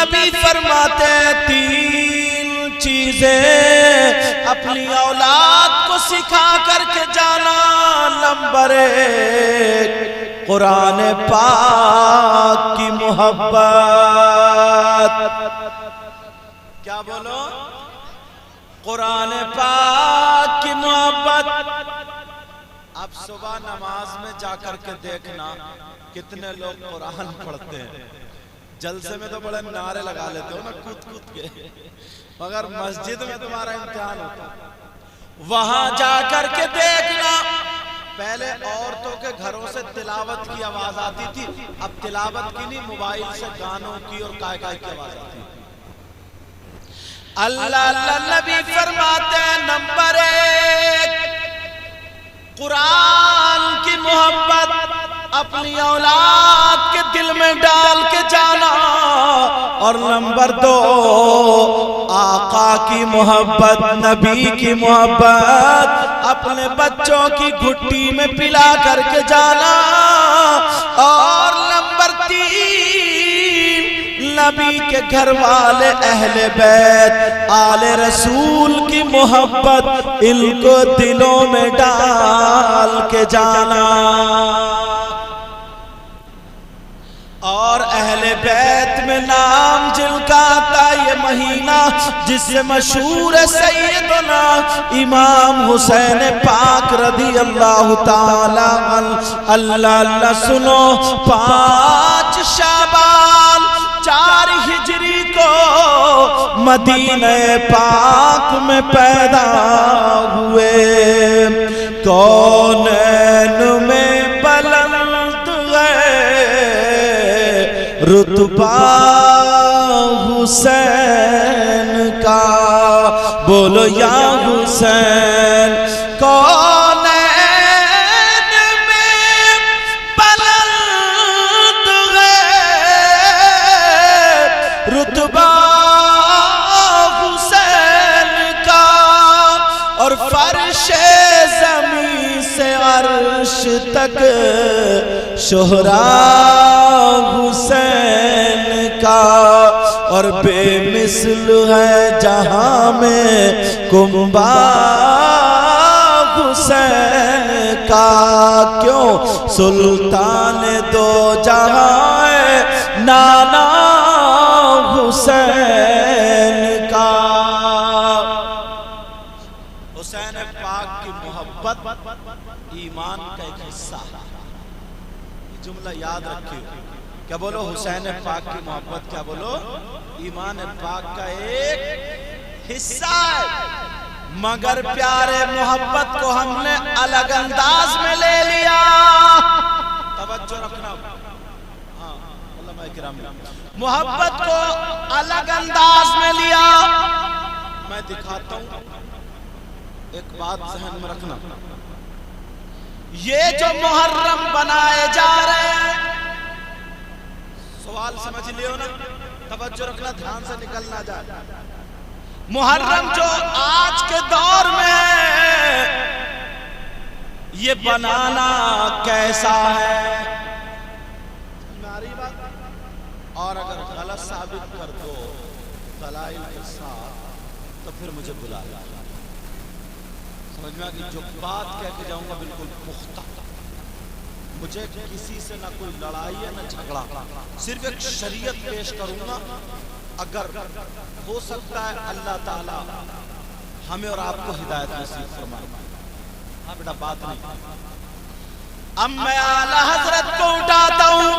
नबी फरमाते तीन चीजें अपनी औलाद को सिखा करके जाना। नंबर एक, कुरान पाक की मोहब्बत। क्या बोलो? कुरान पाक की मोहब्बत। अब सुबह नमाज में जाकर के देखना कितने लोग कुरान पढ़ते हैं। जलसे में तो बड़े नारे लगा लेते हो ना कूद कूद के, मगर मस्जिद में तुम्हारा इम्तिहान होता है। वहां जाकर के देखना, पहले औरतों के घरों से तिलावत की आवाज आती थी, अब तिलावत की नहीं, मोबाइल से गानों की और काय काय की आवाज आती है। अल्लाह नबी फरमाते हैं नंबर एक, कुरान की मोहब्बत अपनी औलाद के दिल में डाल के जाना। और नंबर दो, आका की मोहब्बत, नबी की मोहब्बत अपने बच्चों की घुट्टी में पिला करके जाना। और नंबर तीन, नबी के घर वाले अहले बैत आले रसूल की मोहब्बत, इनको दिलों में डाल के जाना। और अहले बैत में नाम जिनका आता ये महीना जिससे मशहूर है सैयदना इमाम हुसैन पाक रदी अल्लाह ताला अल्लाह अल्लाह। सुनो, 5 शाबान 4 हिजरी को मदीने पाक में पैदा हुए। कौनैन में बुलंद है रुतबा हुसैन का, बोलो या हुसैन। कौनैन में बुलंद है रुतबा हुसैन का, और फर्शे ज़मीं से अर्श तक शोहरा हुसैन का। और बेमिसल है जहां में कुंबा हुसैन का, क्यों सुल्तान दो जहां है नाना हुसैन का। हुसैन पाक की मोहब्बत ईमान का एक हिस्सा है। जुमला याद रखिए, क्या बोलो? हुसैन पाक की मोहब्बत, क्या बोलो? ईमान पाक का एक हिस्सा है। मगर प्यारे मोहब्बत को हमने अलग अंदाज में ले लिया। तवज्जो रखना, हाँ, मोहब्बत को अलग अंदाज में लिया। मैं दिखाता हूं, एक बात ज़हन में रखना, ये जो मुहर्रम बनाए जा रहे हैं, सवाल समझ लियो ना, तवज्जो रखना, ध्यान से निकल ना जाए। मुहर्रम जो आज के दौर में है, ये बनाना कैसा है? मेरी बात, और अगर गलत साबित कर दो दलाइल के साथ तो फिर मुझे बुला लो। समझ में आ गई? जो बात कह के जाऊंगा बिल्कुल पुख्ता, मुझे किसी से ना कोई लड़ाई है ना झगड़ा, सिर्फ एक शरीयत पेश करूंगा। अगर हो सकता है अल्लाह ताला हमें और आपको हिदायत नसीब फरमाए। हाँ बेटा, बात नहीं। अब मैं आला हजरत को उठाता हूं।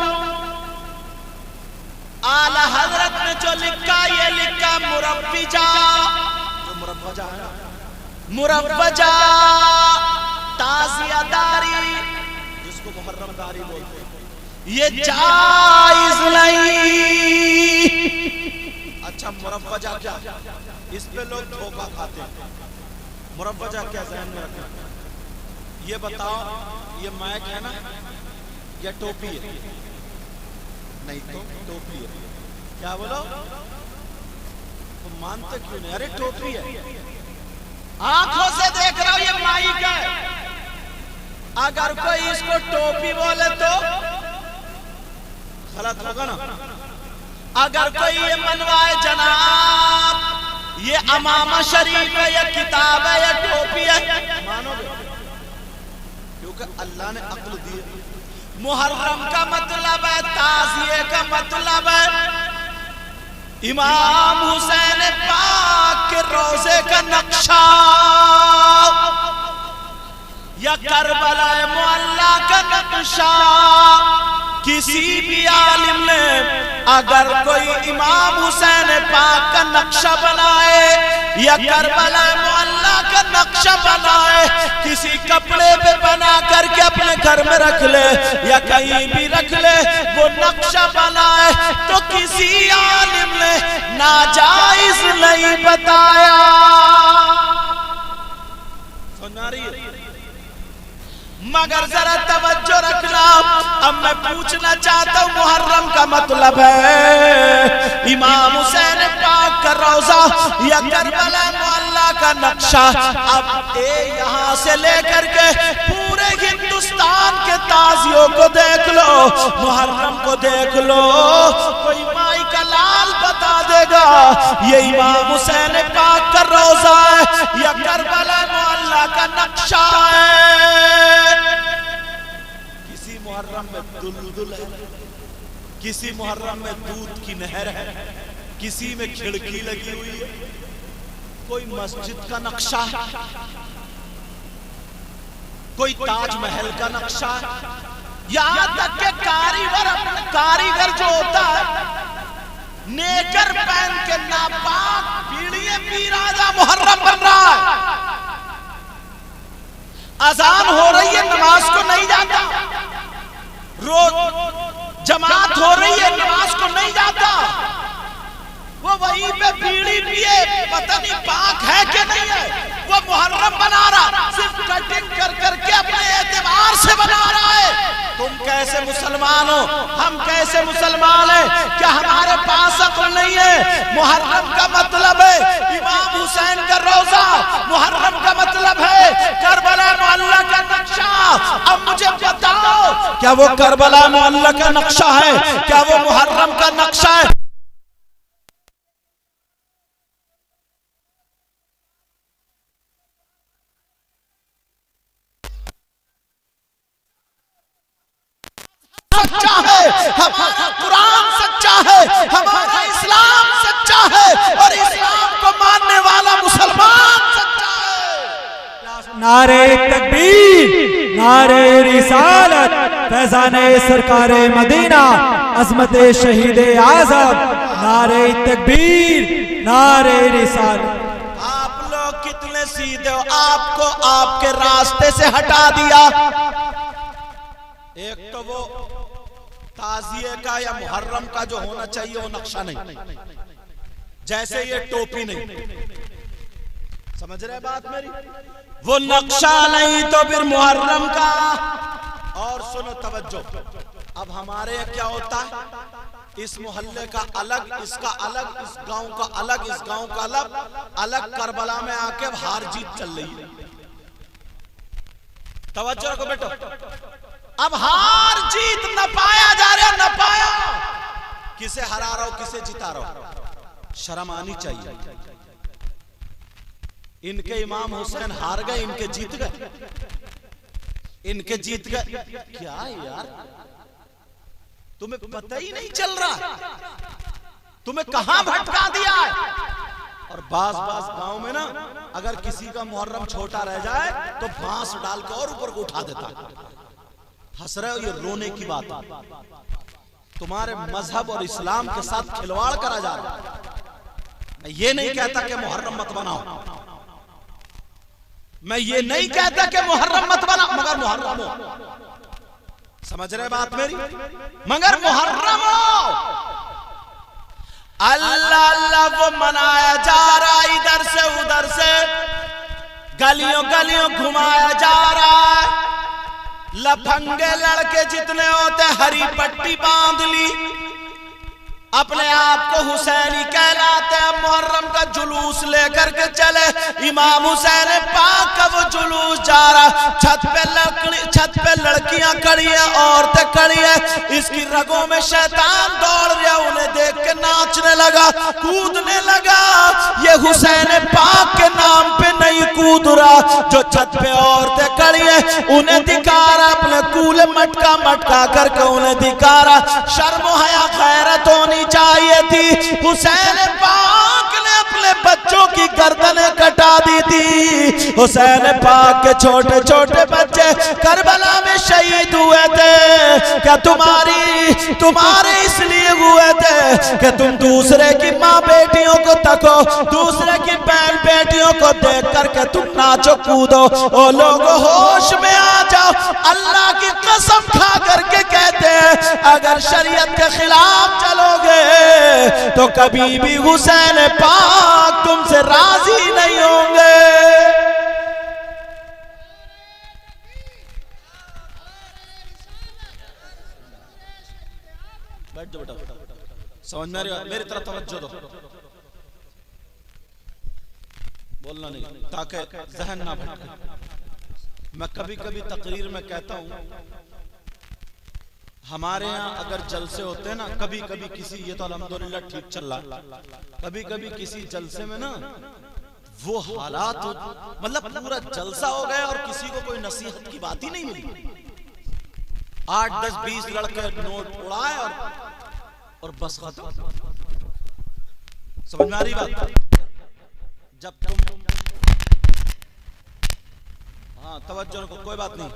आला हजरत ने जो लिखा, ये लिखा मुरब्बजा, जो मुरब्बजा है, मुरब्बजा ताज़ियादारी, जिसको मुहर्रमदारी बोलते हैं, ये जायज नहीं। अच्छा, मुरब्बजा क्या? इस पे लोग धोखा खाते हैं। मुरब्बजा क्या, ज़हन में रखना। ये बताओ, ये माइक है ना या टोपी है? नहीं तो टोपी है। क्या बोलो? तो मानते क्यों नहीं? अरे टोपी है, आंखों से देख रहा हूं, ये माइक है। अगर कोई इसको टोपी बोले तो गलत होगा ना। अगर कोई ये मनवाए जनाब ये अमामा शरीफ है या किताब है या टोपी है, मानोगे? क्योंकि अल्लाह ने अक्ल दी है। मुहर्रम का मतलब है, ताज़िए का मतलब है इमाम हुसैन पाक के रोजे का नक्शा या करबला मुअल्ला का नक्शा। किसी भी आलिम ने अगर कोई इमाम हुसैन पाक का नक्शा बनाए या करबला मुअल्ला का नक्शा बनाए, किसी कपड़े पे बना करके अपने घर में रख ले या कहीं भी रख ले, वो नक्शा बनाए तो किसी आलिम ने नाजायज नहीं बताया। सुना रही है? मगर जरा तवज्जो रखना। अब मैं पूछना चाहता हूं, मुहर्रम का मतलब है इमाम हुसैन पाक का रोजा या करबला मुअल्ला का नक्शा। अब यहां से लेकर के पूरे हिंदुस्तान के ताजियों को देख लो, मुहर्रम को देख लो, कोई माई का लाल बता देगा ये इमाम हुसैन पाक का रोजा है या करबला मुअल्ला का नक्शा है। किसी मुहर्रम में दुलदुल है, किसी मुहर्रम में दूध की नहर है, किसी में खिड़की लगी हुई है, कोई मस्जिद का नक्शा, कोई ताजमहल का नक्शा, यहां तक के कारीगर जो होता है नेकर पहन के नापाक पीढ़िए पीराजा मुहर्रम बन रहा है। अजान हो रही है, नमाज को नहीं जाता, रोज जमात हो रही है, नमाज को नहीं जाता, वो वहीं पे बीड़ी पिए, पता नहीं पाक है कि नहीं है, वो मुहर्रम बना रहा, सिर्फ कटिंग कर करके अपने एतबार से बना रहा है। तुम कैसे मुसलमान हो, हम कैसे मुसलमान हैं? क्या हमारे पास अक्ल नहीं है? मुहर्रम का मतलब है इमाम हुसैन का रोजा, मुहर्रम का मतलब है करबला मुअल्ला का नक्शा। अब मुझे बताओ, क्या वो करबला मुअल्ला का नक्शा है? क्या वो मुहर्रम का नक्शा है? सच्चा है, हमारा कुरान सच्चा है, हमारा इस्लाम सच्चा है और इस्लाम को मानने वाला मुसलमान सच्चा है। नारे तकबीर, नारे रिसालत, फैज़ाने सरकारे मदीना, अज़मते शहीदे आज़म, नारे तकबीर, नारे रिसालत। आप लोग कितने सीधे हो, आपको आपके रास्ते से हटा दिया। एक तो वो ताजिए का या मुहर्रम का जो होना चाहिए वो नक्शा नहीं, जैसे ये टोपी नहीं, समझ रहे बात मेरी? वो नक्शा नहीं तो फिर मुहर्रम का। और सुनो तवज्जो, अब हमारे यहाँ क्या होता है, इस मोहल्ले का अलग, इसका अलग, इस गांव का अलग, इस गांव का अलग, अलग करबला में आके हार जीत चल रही है। तवज्जो रखो बेटो, अब हार जीत न पाया जा रहा, न पाया, किसे हरा रहा हो, किसे जिता रहा हो, शर्म आनी चाहिए। इनके इमाम हुसैन हार गए, इनके जीत गए, इनके जीत गए। क्या यार, तुम्हें पता ही नहीं चल रहा, तुम्हें कहां भटका दिया है। और बास गांव में ना, अगर किसी का मुहर्रम छोटा रह जाए तो बांस डाल के और ऊपर को उठा देता है। हंस रहे हो, ये रोने की बात है। तुम्हारे मजहब और इस्लाम के साथ खिलवाड़ करा जा रहा है। मैं ये नहीं कहता कि मुहर्रम मत बनाओ, मैं ये नहीं कहता कि मुहर्रम मत बनाओ, मगर मुहर्रम हो, समझ रहे बात मेरी? मगर मुहर्रम हो, अल्लाह अल्लाह वो मनाया जा रहा, इधर से उधर से गलियों गलियों घुमाया जा रहा है। लफंगे लड़के जितने होते हरी पट्टी बांध ली, अपने आप को हुसैनी कहलाते हैं, मुहर्रम का जुलूस लेकर के चले। इमाम हुसैन पाक का वो जुलूस जा रहा, छत पे लड़कियां खड़ी हैं, औरतें खड़ी हैं, इसकी रगों में शैतान दौड़ रहा, उन्हें देख के नाचने लगा, कूदने लगा। ये हुसैन पाक के नाम पे नहीं कूद रहा, जो छत पे औरतें खड़ी हैं उन्हें दिखा रहा, अपने कूले मटका मटका करके उन्हें दिखा रहा। शर्म हया गैरत होनी चाहिए थी। हुसैन पाक ने अपने बच्चों की गर्दनें कटा दी थी। हुसैन पाक के छोटे छोटे बच्चे करबला में शहीद हुए थे। क्या तुम्हारे इसलिए हुए थे कि तुम दूसरे की माँ बेटियों को तको, दूसरे की बहन बेटियों को देख करके तुम नाचो कूदो। ओ लोगों होश में आ जाओ, अल्लाह की कसम खा करके कहते हैं अगर शरीयत के खिलाफ चलोगे तो कभी भी हुसैन पाक तुमसे राजी नहीं होंगे। बैठ जाओ बेटा, समझ में आ रही है? मेरी तरफ तवज्जो दो, बोलना नहीं ताकि जहन ना भटके। मैं कभी कभी तकरीर में कहता हूं हमारे यहाँ अगर जलसे होते हैं ना, कभी कभी किसी, ये तो अल्हम्दुलिल्लाह ठीक चल रहा, कभी कभी किसी जलसे में ना वो हालात मतलब पूरा जलसा हो गया और किसी को कोई नसीहत की बात ही नहीं मिली। 8, 10, 20 लड़के नोट उड़ाए और बस खत्म। समझ में आ रही बात? जब तुम, हाँ तवज्जो को, कोई बात नहीं,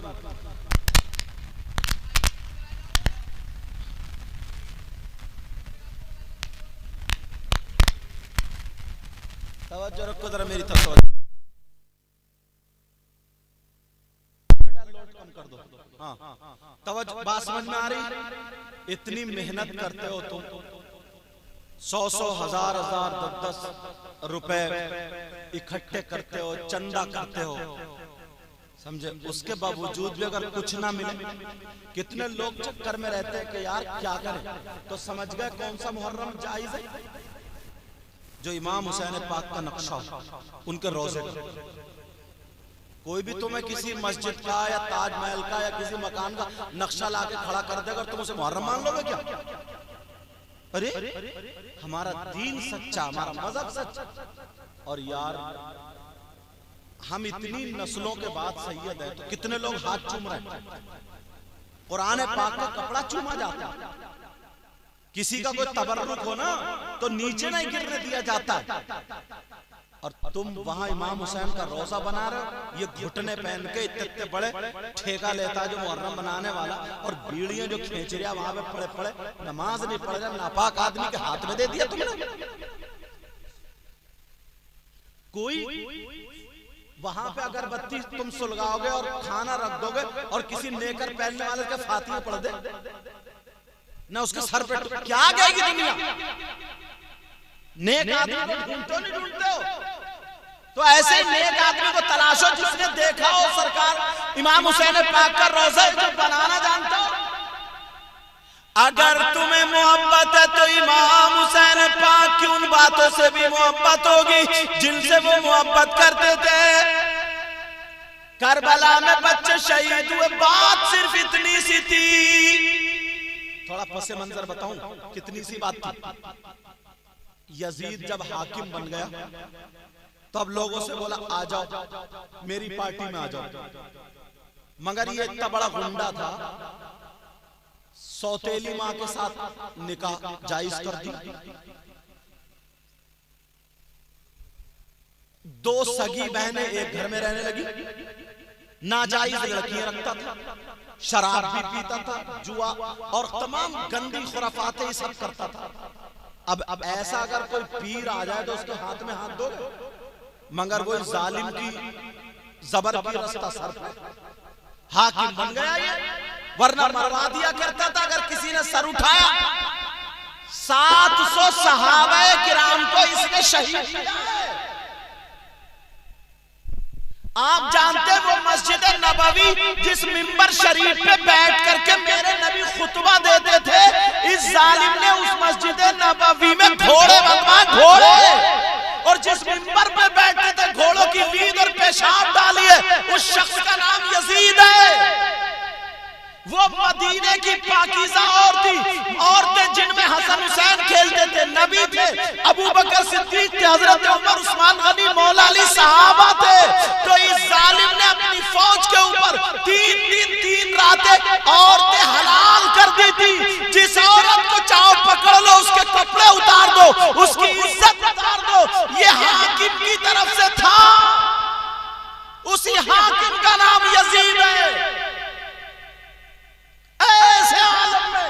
तवज्जो रखो जरा मेरी तरफ, लोड कम कर दो। हाँ तवज्जो, बात समझ में आ रही? इतनी मेहनत करते हो तुम, 100 हजार 10 रुपए इकट्ठे करते हो, चंदा करते हो, समझे? उसके बावजूद भी अगर कुछ ना मिले, कितने लोग चक्कर में रहते हैं कि यार क्या करें, तो समझ गए कौन सा मुहर्रम जायज है? जो इमाम हुसैन पाक का नक्शा, उनके रोजे का। कोई भी तुम्हें किसी मस्जिद का या ताजमहल का या किसी मकान का नक्शा लाके खड़ा कर देगा, तुम उसे मुहर्रम मान लोगे क्या? अरे हमारा दीन सच्चा, हमारा मजहब सच्चा। और यार हम इतनी नस्लों के बाद सैयद है तो कितने लोग हाथ चूम रहे हैं, कुरान पाक का कपड़ा चूमा जाता है। किसी का कोई तबर्रुक हो ना तो नीचे नहीं गिरने दिया जाता है, और तुम वहां इमाम हुसैन का रोजा बना रहे हो। ये घुटने पहन के इतने बड़े ठेका लेता है जो मुहर्रम बनाने वाला, और बीड़ियां जो खींच रहा वहां पे पड़े पड़े, नमाज नहीं पढ़ रहा, नापाक आदमी के हाथ में दे दिया तुमने। कोई वहां पे अगरबत्ती तुम सुलगाओगे और खाना रख दोगे और किसी नेकर पहनने वाले के फातिहा पढ़ दे ना, उसके सर पे क्या गएगी दुनिया? नेक आदमी को ढूंढते नहीं ढूंढते हो, तो ऐसे नेक आदमी को तलाशो जिसने देखा हो सरकार इमाम हुसैन पाक का रोजा जो बनाना जानता हो। अगर तुम्हें मोहब्बत है तो इमाम हुसैन पाक की उन बातों से भी मोहब्बत होगी जिनसे वो मोहब्बत करते थे। करबला में बच्चे शहीद हुए, बात सिर्फ इतनी सी थी। थोड़ा पसे मंजर बताऊं कितनी सी बात थी। यजीद जब हाकिम बन गया तो अब लोगों से बोला आ जाओ मेरी पार्टी में आ जाओ, मगर ये इतना बड़ा गुंडा था, सौतेली मां के साथ निकाह जायज कर दी, 2 सगी बहनें एक घर में रहने लगी, नाजायज लड़कियां रखता था, शराब भी पीता था, जुआ और तमाम गंदी खुराफातें सब करता था। अब ऐसा अगर कोई पीर आ जाए तो उसके हाथ में हाथ दो, मगर वो जालिम की जबर की रास्ता सर पे हाकिम बन गया ये, वरना मरवा दिया करता था अगर किसी ने सर उठाया। 700 सहाबाए किराम को इसने शहीद किया है। आप जानते हैं वो मस्जिद नबवी जिस मिंबर शरीफ पे बैठ करके मेरे नबी खुतबा देते थे, इस जालिम ने उस मस्जिद नबवी में घोड़े बनवाए, घोड़े। और जिस मिंबर पे बैठते थे घोड़ों की लीद और पेशाब डाली है, उस शख्स का नाम यजीद है। वो मदीने की पाकीज़ा औरतें जिनमें हसन हुसैन खेलते थे, नबी थे, अबू बकर सिद्दीक थे, हजरत उमर, उस्मान गनी, मौला अली सहाबा थे। तो इस जालिम ने अपनी फौज के ऊपर 3 दिन 3 रातें औरतें हलाल कर दी थी। जिस औरत को चाहो पकड़ लो, उसके कपड़े उतार दो, उसकी इज्जत उतार दो। ये हाकिम की तरफ से था, उसी हाकिम का नाम यजीद है। ऐसे आलम में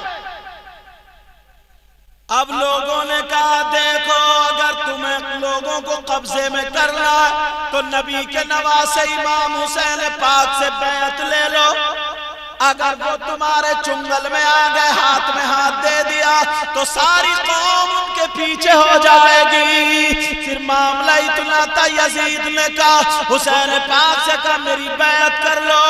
अब लोगों ने कहा देखो अगर तुम्हें लोगों को कब्जे में करना है तो नबी के नवासे इमाम हुसैन पाक से बैत ले लो। अगर वो तुम्हारे चुंगल में आ गए, हाथ में हाथ दे दिया, तो सारी कौम उनके पीछे हो जाएगी। फिर मामला इतना था, यजीद ने कहा हुसैन पाक से कहा मेरी बैत कर लो,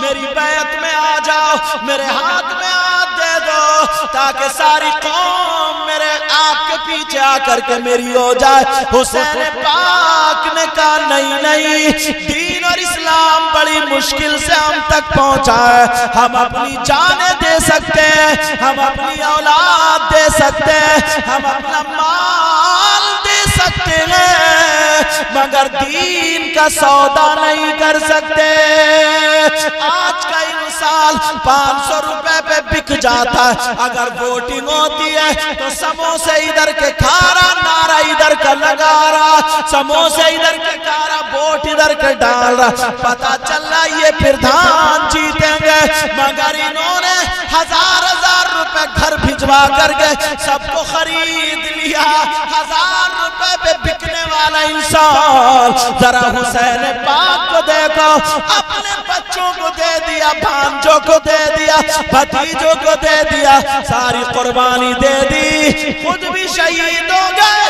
मेरी बैत में आ जाओ, मेरे हाथ में हाथ दे दो, ताकि सारी कौम मेरे आपके पीछे आकर के मेरी हो जाए। हुसैन पाक ने कहा नहीं नहीं, दीन और इस्लाम बड़ी मुश्किल से हम तक पहुंचा है। हम अपनी जानें दे सकते हैं, हम अपनी औलाद दे सकते हैं, हम अपना माल दे सकते हैं, मगर दीन का सौदा नहीं कर सकते। आज का इंसान 500 रुपए पे बिक जाता है। अगर वोटिंग होती है तो समोसे इधर के खा रहा, नारा इधर का लगा रहा, समोसे इधर के खा रहा, वोट इधर के डाल रहा। पता चल रहा ये प्रधान जीतेंगे, मगर इन्होंने 1000 रुपए घर भिजवा करके सबको खरीद लिया। 1000 रुपए पे बिकने वाला इंसान, जरा हुसैन पाक को देखो, अपने बच्चों को दे दिया, भांजों को दे दिया, भतीजों को दे दिया, सारी कुर्बानी दे दी, खुद भी शहीद हो गए,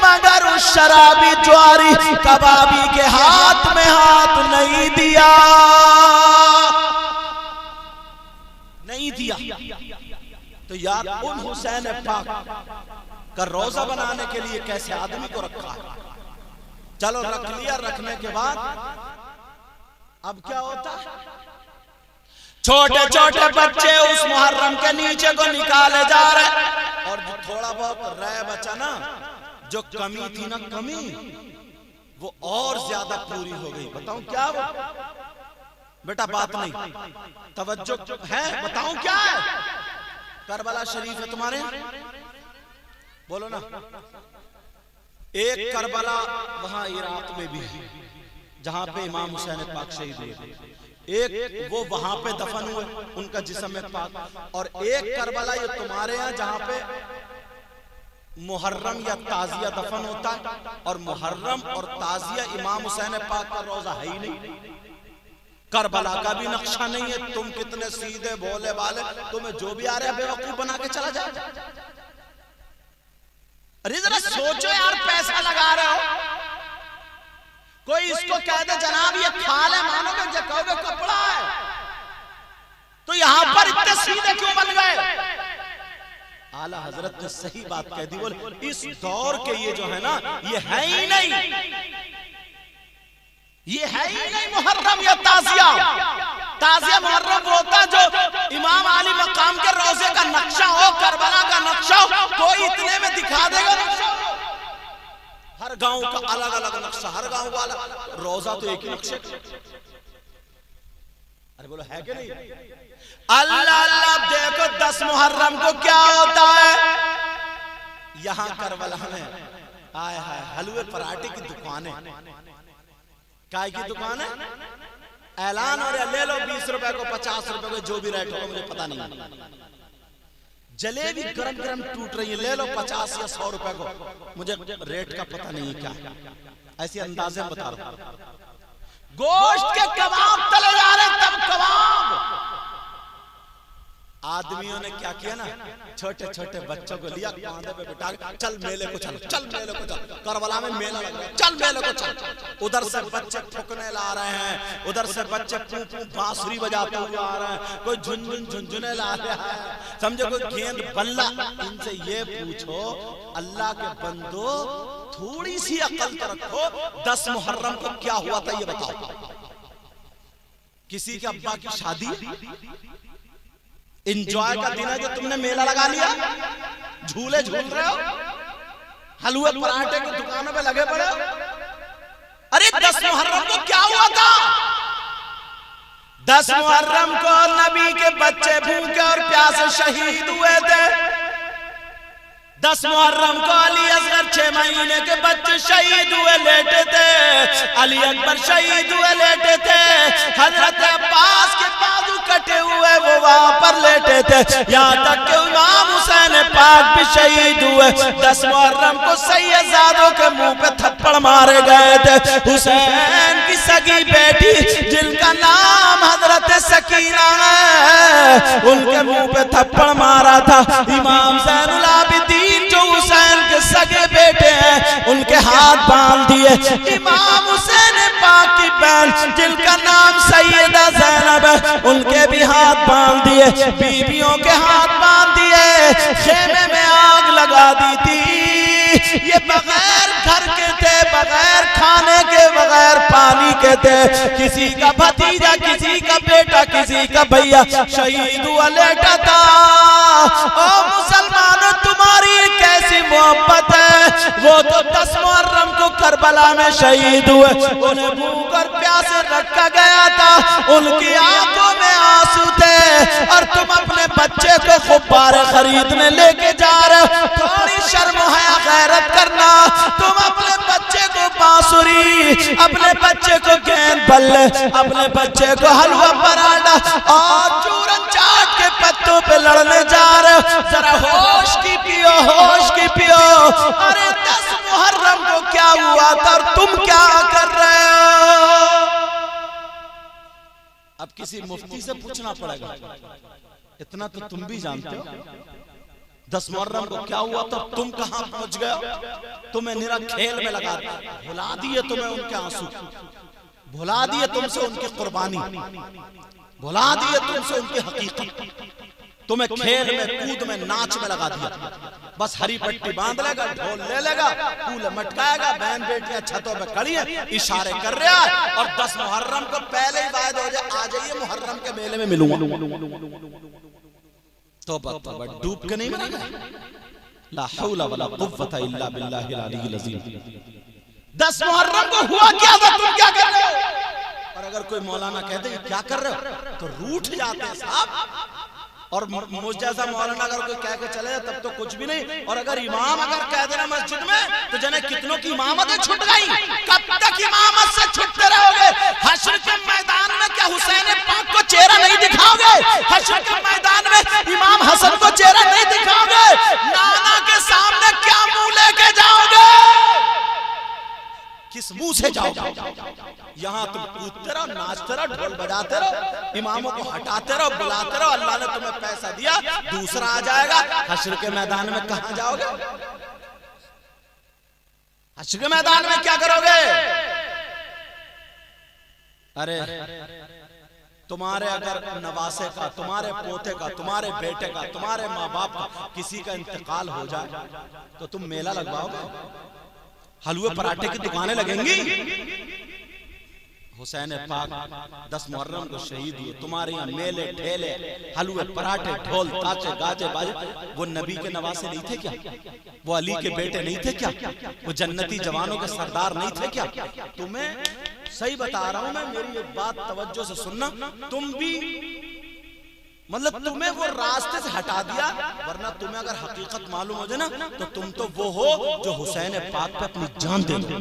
मगर उस शराबी ज्वारी कबाबी के हाथ में हाथ नहीं दिया, नहीं दिया। तो यार उन हुसैन पाक का रोजा बनाने के लिए कैसे आदमी को रखा है। चलो रख लिया, रखने के बाद अब क्या होता है, छोटे छोटे बच्चे उस मुहर्रम के नीचे को निकाले जा रहे, और जो थोड़ा बहुत रह बचा ना, जो कमी थी ना, कमी वो और ज्यादा पूरी हो गई। बताऊं क्या वो? बेटा बात नहीं, तवज्जो है, बताऊं क्या है? करबला शरीफ है तुम्हारे, बोलो ना। एक करबला वहां इराक में भी है, जहां पे इमाम हुसैन पाक शहीद हुए। एक वो वहां पे दफन हुए, उनका जिस्म पाक। और एक करबला ये तुम्हारे यहाँ, जहां पे मुहर्रम या ताजिया दफन होता है। और मुहर्रम और ताजिया इमाम हुसैन पाक का रोजा है ही नहीं, करबला का भी नक्शा नहीं है। तुम कितने सीधे भोले वाले, तुम्हें जो भी आ रहा है बेवकूफ बना के चला जाए। अरे जरा सोचो यार, पैसा लगा रहे हो, कोई इसको कह दे जनाब ये खाल है, मानोगे? जो कहोगे कपड़ा है, तो यहां पर इतने सीधे क्यों बन गए? आला हजरत ने सही बात कह दी, बोले इस दौर के ये जो है ना, ये है ही नहीं, ये है ही नहीं मुहर्रम या ताजिया। ताजिया मुहर्रम होता जो इमाम अली मकाम के रोजे का नक्शा हो, करबला का नक्शा हो, कोई इतने में दिखा देगा नक्शा। हर गांव का अलग अलग नक्शा, हर गांव वाला रोजा तो एक ही नक्शे। अरे बोलो है कि नहीं? अल्लाह अल्लाह, देखो 10 मुहर्रम को क्या होता है यहां करबला में। आए हाय, हलवे पराठे की दुकानें, काय की दुकान है, ऐलान हो रहा, ले लो 20 रुपए को, 50 रुपए को, जो भी रेट होगा मुझे पता नहीं। जलेबी गरम गरम टूट रही है, ले लो 50 या 100 रुपए को, मुझे रेट का पता नहीं है क्या है, ऐसे अंदाजे बता रहा हूं। गोश्त के कबाब तले जा रहे, तब कबाब आदमियों ने क्या किया ना, छोटे छोटे बच्चों को लिया, कांधे पे बिठा के चल मेले को चल, चल मेले को चल, करबला में मेला लग रहा है, चल मेले को चल। उधर से बच्चे फुकने ला रहे हैं, उधर से बच्चे पू पू बांसुरी बजाते हुए आ रहे हैं, कोई झुनझुन झुनझुने ला रहा है, समझो कोई गेंद बल्ला। इनसे ये पूछो अल्लाह के बंदो थोड़ी सी अकल तो रखो, 10 मुहर्रम को क्या हुआ था ये बताओ। किसी के अब्बा की शादी, इंजॉय का दिन है जो तुमने मेला लगा लिया, झूले झूल रहे हो, हलवे पराठे की दुकानों पे लगे पड़े हो। अरे 10 मुहर्रम को क्या हुआ था? 10 मुहर्रम को नबी के बच्चे भूखे और प्यासे शहीद हुए थे। 10 मुहर्रम को अली असगर 6 महीने के बच्चे शहीद हुए लेटे थे, अली अकबर शहीद हुए लेटे थे, हजरत अब्बास के बाजू कटे हुए वो वहां पर लेटे थे, यहाँ तक कि इमाम हुसैन पाक भी शहीद हुए। 10 मुहर्रम को सैयदजादों के मुंह पे थप्पड़ मारे गए थे। हुसैन की सगी बेटी जिनका नाम हजरत सकीना है, उनके मुंह पे थप्पड़ मारा था। इमाम ज़ैनुल आबिदीन जो हुसैन के सगे बेटे हैं, उनके हाथ बांध दिए। इमाम हुसैन पाक की बहन जिनका नाम सैयदा ज़ैनब है, उनके भी हाथ बांध दिए, बीवियों के हाथ बांध दिए, खेमे में आग लगा दी थी। ये बगैर घर के थे, बगैर खाने के, बगैर पानी के थे। किसी का भतीजा, किसी का बेटा, किसी का भैया शहीद हुआ लेटा था। ओ मुसलमानों, तुम्हारी कैसी मोहब्बत है। वो तो 10 मुहर्रम को करबला में शहीद हुए, उन्हें भूख और प्यासे रखा गया था, उनकी आंखों में आंसू थे, और तुम अपने बच्चे को गुब्बारे खरीदने लेके जा रहे हो। थोड़ी शर्म हया गैरत करना। तुम अपने बच्चे को बांसुरी, अपने बच्चे को गेंद बल्ले, अपने बच्चे को हलवा पराठा और चूरन चाट के पत्तों पे लड़ने जा रहे हो। जरा होश की पियो, होश की पियो। अरे 10 मुहर्रम को क्या हुआ था और तुम क्या कर रहे हो? अब किसी मुफ्ती से पूछना पड़ेगा, इतना तो तुम भी जानते हो। 10 मुहर्रम को क्या हुआ था, तुम कहां पहुंच गए? तुम्हें निरा खेल में लगा दिया, भुला दिए तुम्हें उनके आंसू, भुला दिए तुमसे उनकी कुर्बानी, भुला दिए तुमसे उनकी हकीकत, तुम्हें खेल में, कूद में, नाच में लगा दिया। बस हरी पट्टी बांध लेगा, ढोल ले लेगा, फूल मटकाएगा, बहन बेटियां छतों पे खड़ी हैं, इशारे कर रहा है, और 10 मुहर्रम को पहले ही वायदा हो जाए, आ जाइए मुहर्रम के मेले में मिलूंगा। तो डूब के नहीं मरेगा। ला हौला वला कुव्वता इल्ला बिल्लाहिल अलीय्यिल अज़ीम। 10 मुहर्रम को हुआ क्या था, तुम क्या कर रहे हो? और अगर कोई मौलाना कहते हैं क्या कर रहे हो, तो रूठ जाते हैं साहब। और मुझ जैसा मौलाना अगर कोई कह के चले तब तो कुछ भी नहीं। और अगर इमाम अगर कह देना मस्जिद में, तो जने कितनों की इमामतें छूट गई। कब तक इमामत से छुटते रहोगे? हश्र के मैदान में क्या हुसैन पाक को चेहरा नहीं दिखाओगे? हश्र के मैदान में इमाम हसन को चेहरा नहीं दिखाओगे? नाना के सामने क्या मुंह लेके जाओगे? किस मुंह से जाओगे? यहाँ तुम कूदते रहो, नाचते रहो, ढोल बजाते रहो, इमामों को हटाते रहो, बुलाते रहो। अल्लाह ने तुम्हें पैसा दिया, दूसरा आ जाएगा। हश्र के मैदान में कहां जाओगे? हश्र के मैदान में क्या करोगे? अरे तुम्हारे अगर नवासे का, तुम्हारे पोते का, तुम्हारे बेटे का, तुम्हारे माँ बाप का किसी का इंतकाल हो जाए तो तुम मेला लगवाओगे? हलवे पराठे की दुकानें लगेंगी? हुसैन पाक 10 मुहर्रम को शहीद हुए, तुम्हारे यहाँ मेले ठेले, हलवे पराठे, ढोल ताचे गाजे बाजे। वो नबी के नवासे नहीं थे क्या? वो अली के बेटे नहीं थे क्या? वो जन्नती जवानों के सरदार नहीं थे क्या? तुम्हें सही बता रहा हूं मैं, मेरी एक बात तवज्जो से सुनना। तुम भी मतलब तुम्हें वो रास्ते से हटा दिया, वरना तुम्हें अगर हकीकत मालूम हो जाए ना, तो तुम तो वो हो जो हुसैन पाक पे अपनी जान दे दो।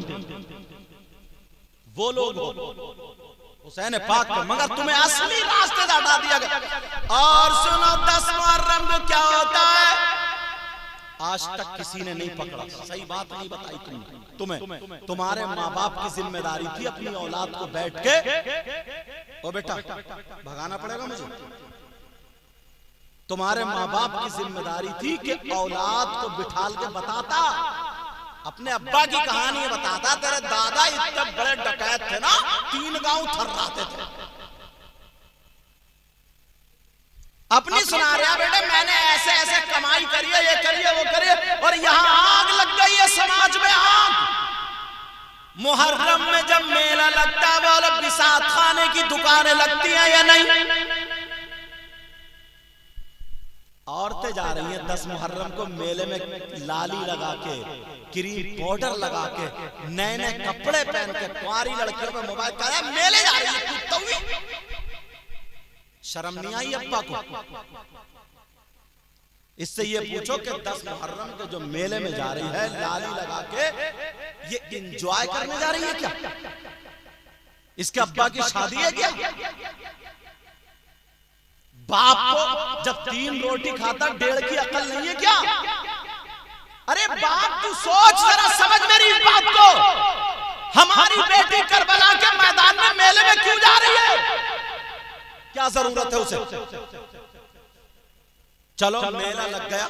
वो लोग हो हुसैन पाक पे, मगर तुम्हें असली रास्ते से हटा दिया गया। और सुनो 10 मुहर्रम को क्या होता है, आज तक किसी ने नहीं पकड़ा। सही बात नहीं बताई तुम्हें। तुम्हारे माँ बाप की जिम्मेदारी थी अपनी औलाद को बैठ के, ओ बेटा भगाना पड़ेगा मुझे, तुम्हारे माँ बाप की जिम्मेदारी थी कि औलाद को बिठाल के बताता, अपने अब्बा की कहानी बताता, तेरे दादा इतने बड़े डकैत थे ना, 3 गांव थर्राते थे। अपनी सुना रहा बेटे, मैंने ऐसे ऐसे कमाई करी है, ये करिए वो करिए, और यहां आग लग गई है समाज में, आग। मुहर्रम में जब मेला लगता है बोलो बिसात खाने की दुकानें लगती हैं या नहीं? औरतें जा रही हैं 10 मुहर्रम को मेले में लाली लगा के, क्रीम पाउडर लगा के, नए नए कपड़े पहन के, कुंवारी लड़कियों पे मोबाइल कर रहा, मेले जा रही है। तू शर्म नहीं आई अब्बा को? इससे ये पूछो कि 10 मुहर्रम के जो मेले में जा रही है लाली लगा के, ये एंजॉय करने जा रही है क्या? इसके अब्बा की शादी है क्या? बाप को जब 3 रोटी खाता 1.5 की अकल नहीं है क्या? अरे बाप तू सोच जरा, समझ मेरी इस बात को। हमारी बेटी करबला के मैदान में मेले में क्यों जा रही है? क्या जरूरत है उसे? चलो मेला लग गया,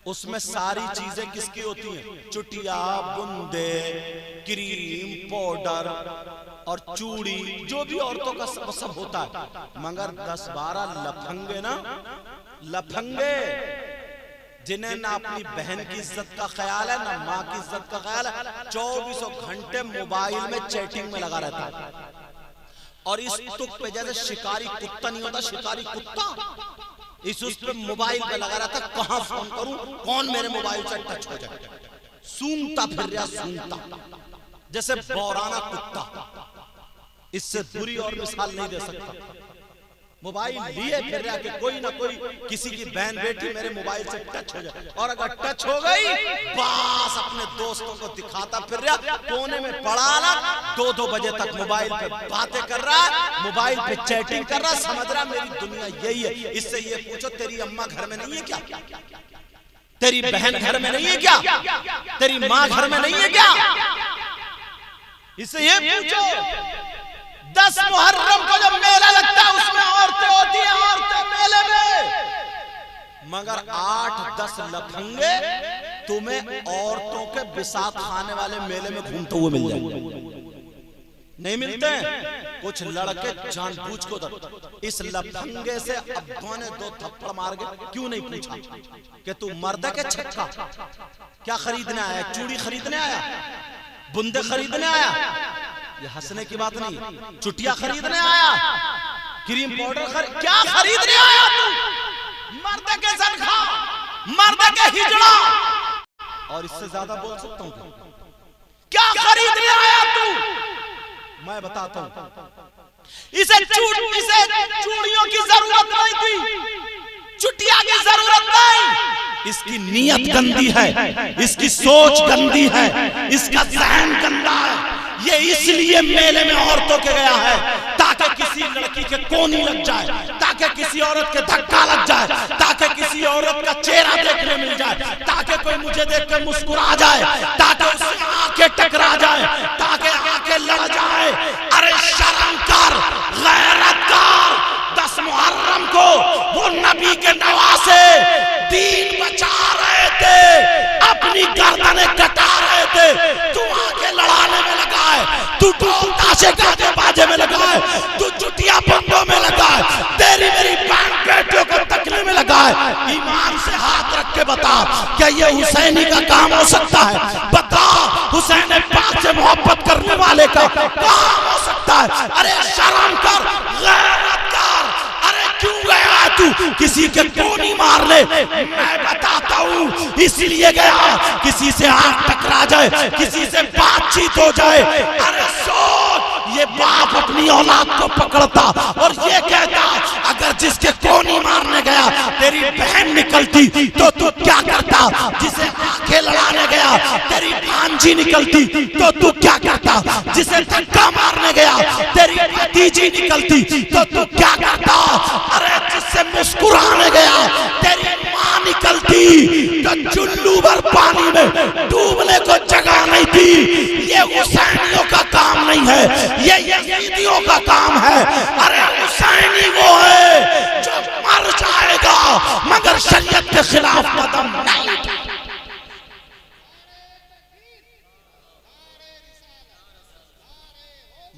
उसमें सारी चीजें किसकी होती हैं? चुटिया, बुंदे, क्रीम, पाउडर और चूड़ी, जो भी औरतों का सब होता है। मगर 10-12 लफंगे ना, लफंगे जिन्हें ना अपनी बहन की इज्जत का ख्याल है, ना माँ की इज्जत का ख्याल है, 24 घंटे मोबाइल में चैटिंग में लगा रहता है। और इस तुक पे जैसे शिकारी कुत्ता नहीं होता, शिकारी कुत्ता, इस उस पे मोबाइल पे लगा रहता, कहां फोन करूं, कौन मेरे मोबाइल से टच हो जाए। सूंघता फिर रहा, सूंघता जैसे बौराना कुत्ता। इससे बुरी और मिसाल नहीं दे सकता। मोबाइल लिए फिर रहा कि कोई ना कोई किसी की बहन बेटी मेरे मोबाइल से टच हो जाए, और अगर टच हो गई बस अपने दोस्तों को दिखाता फिर रहा, कोने में पड़ा ना 2-2 बजे तक मोबाइल पे बातें कर रहा है, मोबाइल पे चैटिंग कर रहा, समझ रहा मेरी दुनिया यही है। इससे ये पूछो तेरी अम्मा घर में नहीं है क्या? तेरी बहन घर में नहीं है क्या? तेरी माँ घर में नहीं है क्या? इससे ये पूछो 10 मुहर्रम को जब मेला लगता है उसमें औरतें होती हैं, औरतें मेले में, मगर 8-10 लफंगे तुम्हें औरतों के बिसात खाने वाले मेले में घूमते हुए मिल जाएंगे। नहीं मिलते हैं। कुछ लड़के जानबूझ को इस लफंगे से अब्बा ने 2 थप्पड़ मार के क्यों नहीं पूछा कि तू मर्द के छक्का क्या खरीदने आया? चूड़ी खरीदने आया? बुंदे खरीदने आया? ये हंसने की बात नहीं। चुटिया खरीदने आया? क्रीम पाउडर क्या खरीदने आया तू? मर्द के सनखा, मर्द के हिजड़ा, और इससे ज्यादा बोल सकता हूं क्या खरीदने आया तू? मैं बताता हूं। इसे चूड़ियों की जरूरत नहीं थी, चुटिया की जरूरत नहीं। इसकी नीयत गंदी है, इसकी सोच गंदी है, इसका ज़हन गंदा है। ये इसलिए मेले में औरतों के गया है ताकि किसी लड़की के कोनी लग जाए, ताकि किसी औरत के धक्का लग जाए, ताकि किसी औरत का चेहरा देखने मिल जाए, ताकि कोई मुझे देखकर मुस्कुरा जाए, ताकि उससे आंखें टकरा जाए, ताकि आंखें लड़ जाए। अरे शर्म कर, गैरत कर। 10 मुहर्रम को वो नबी के नवासे दीन बचा रहे थे, अपनी गर्दनें कटा रहे थे, तू आंखें लड़ाने में लगा है, तू ढोल ताशे गाजे बाजे में लगा है, तू चुटिया बंदों में लगा है, तेरी मेरी बहन बेटियों को तकने में लगा है। ईमान से हाथ रख के बता, क्या ये हुसैनी का काम हो सकता है? बता, हुसैन पाक से मोहब्बत करने वाले का काम हो सकता है? अरे शर्म कर, गैरत कर। अरे क्यों गया तू किसी के कोनी मार ले? मैं बताता हूँ, इसलिए गया किसी से आंख टकरा जाए, किसी से बातचीत हो जाए। अरे सोच, ये बाप अपनी औलाद को पकड़ता और ये कहता अगर जिसके कोनी मारने गया तेरी बहन निकलती तो तू क्या करता? जिसे आंखें लड़ाने गया तेरी भांजी निकलती तो तू क्या करता? जिसे धक्का मारने गया तेरी भतीजी निकलती तो तू क्या करता? अरे जिससे मुस्कुराने गया तेरी माँ निकलती तो चुल्लू भर पानी में डूबने को जगह नहीं थी। ये हुसैनियों का काम नहीं है, ये यजीदियों का काम है। अरे हुसैनी वो है जो मर जाएगा मगर शरीयत के खिलाफ कदम नहीं उठाया।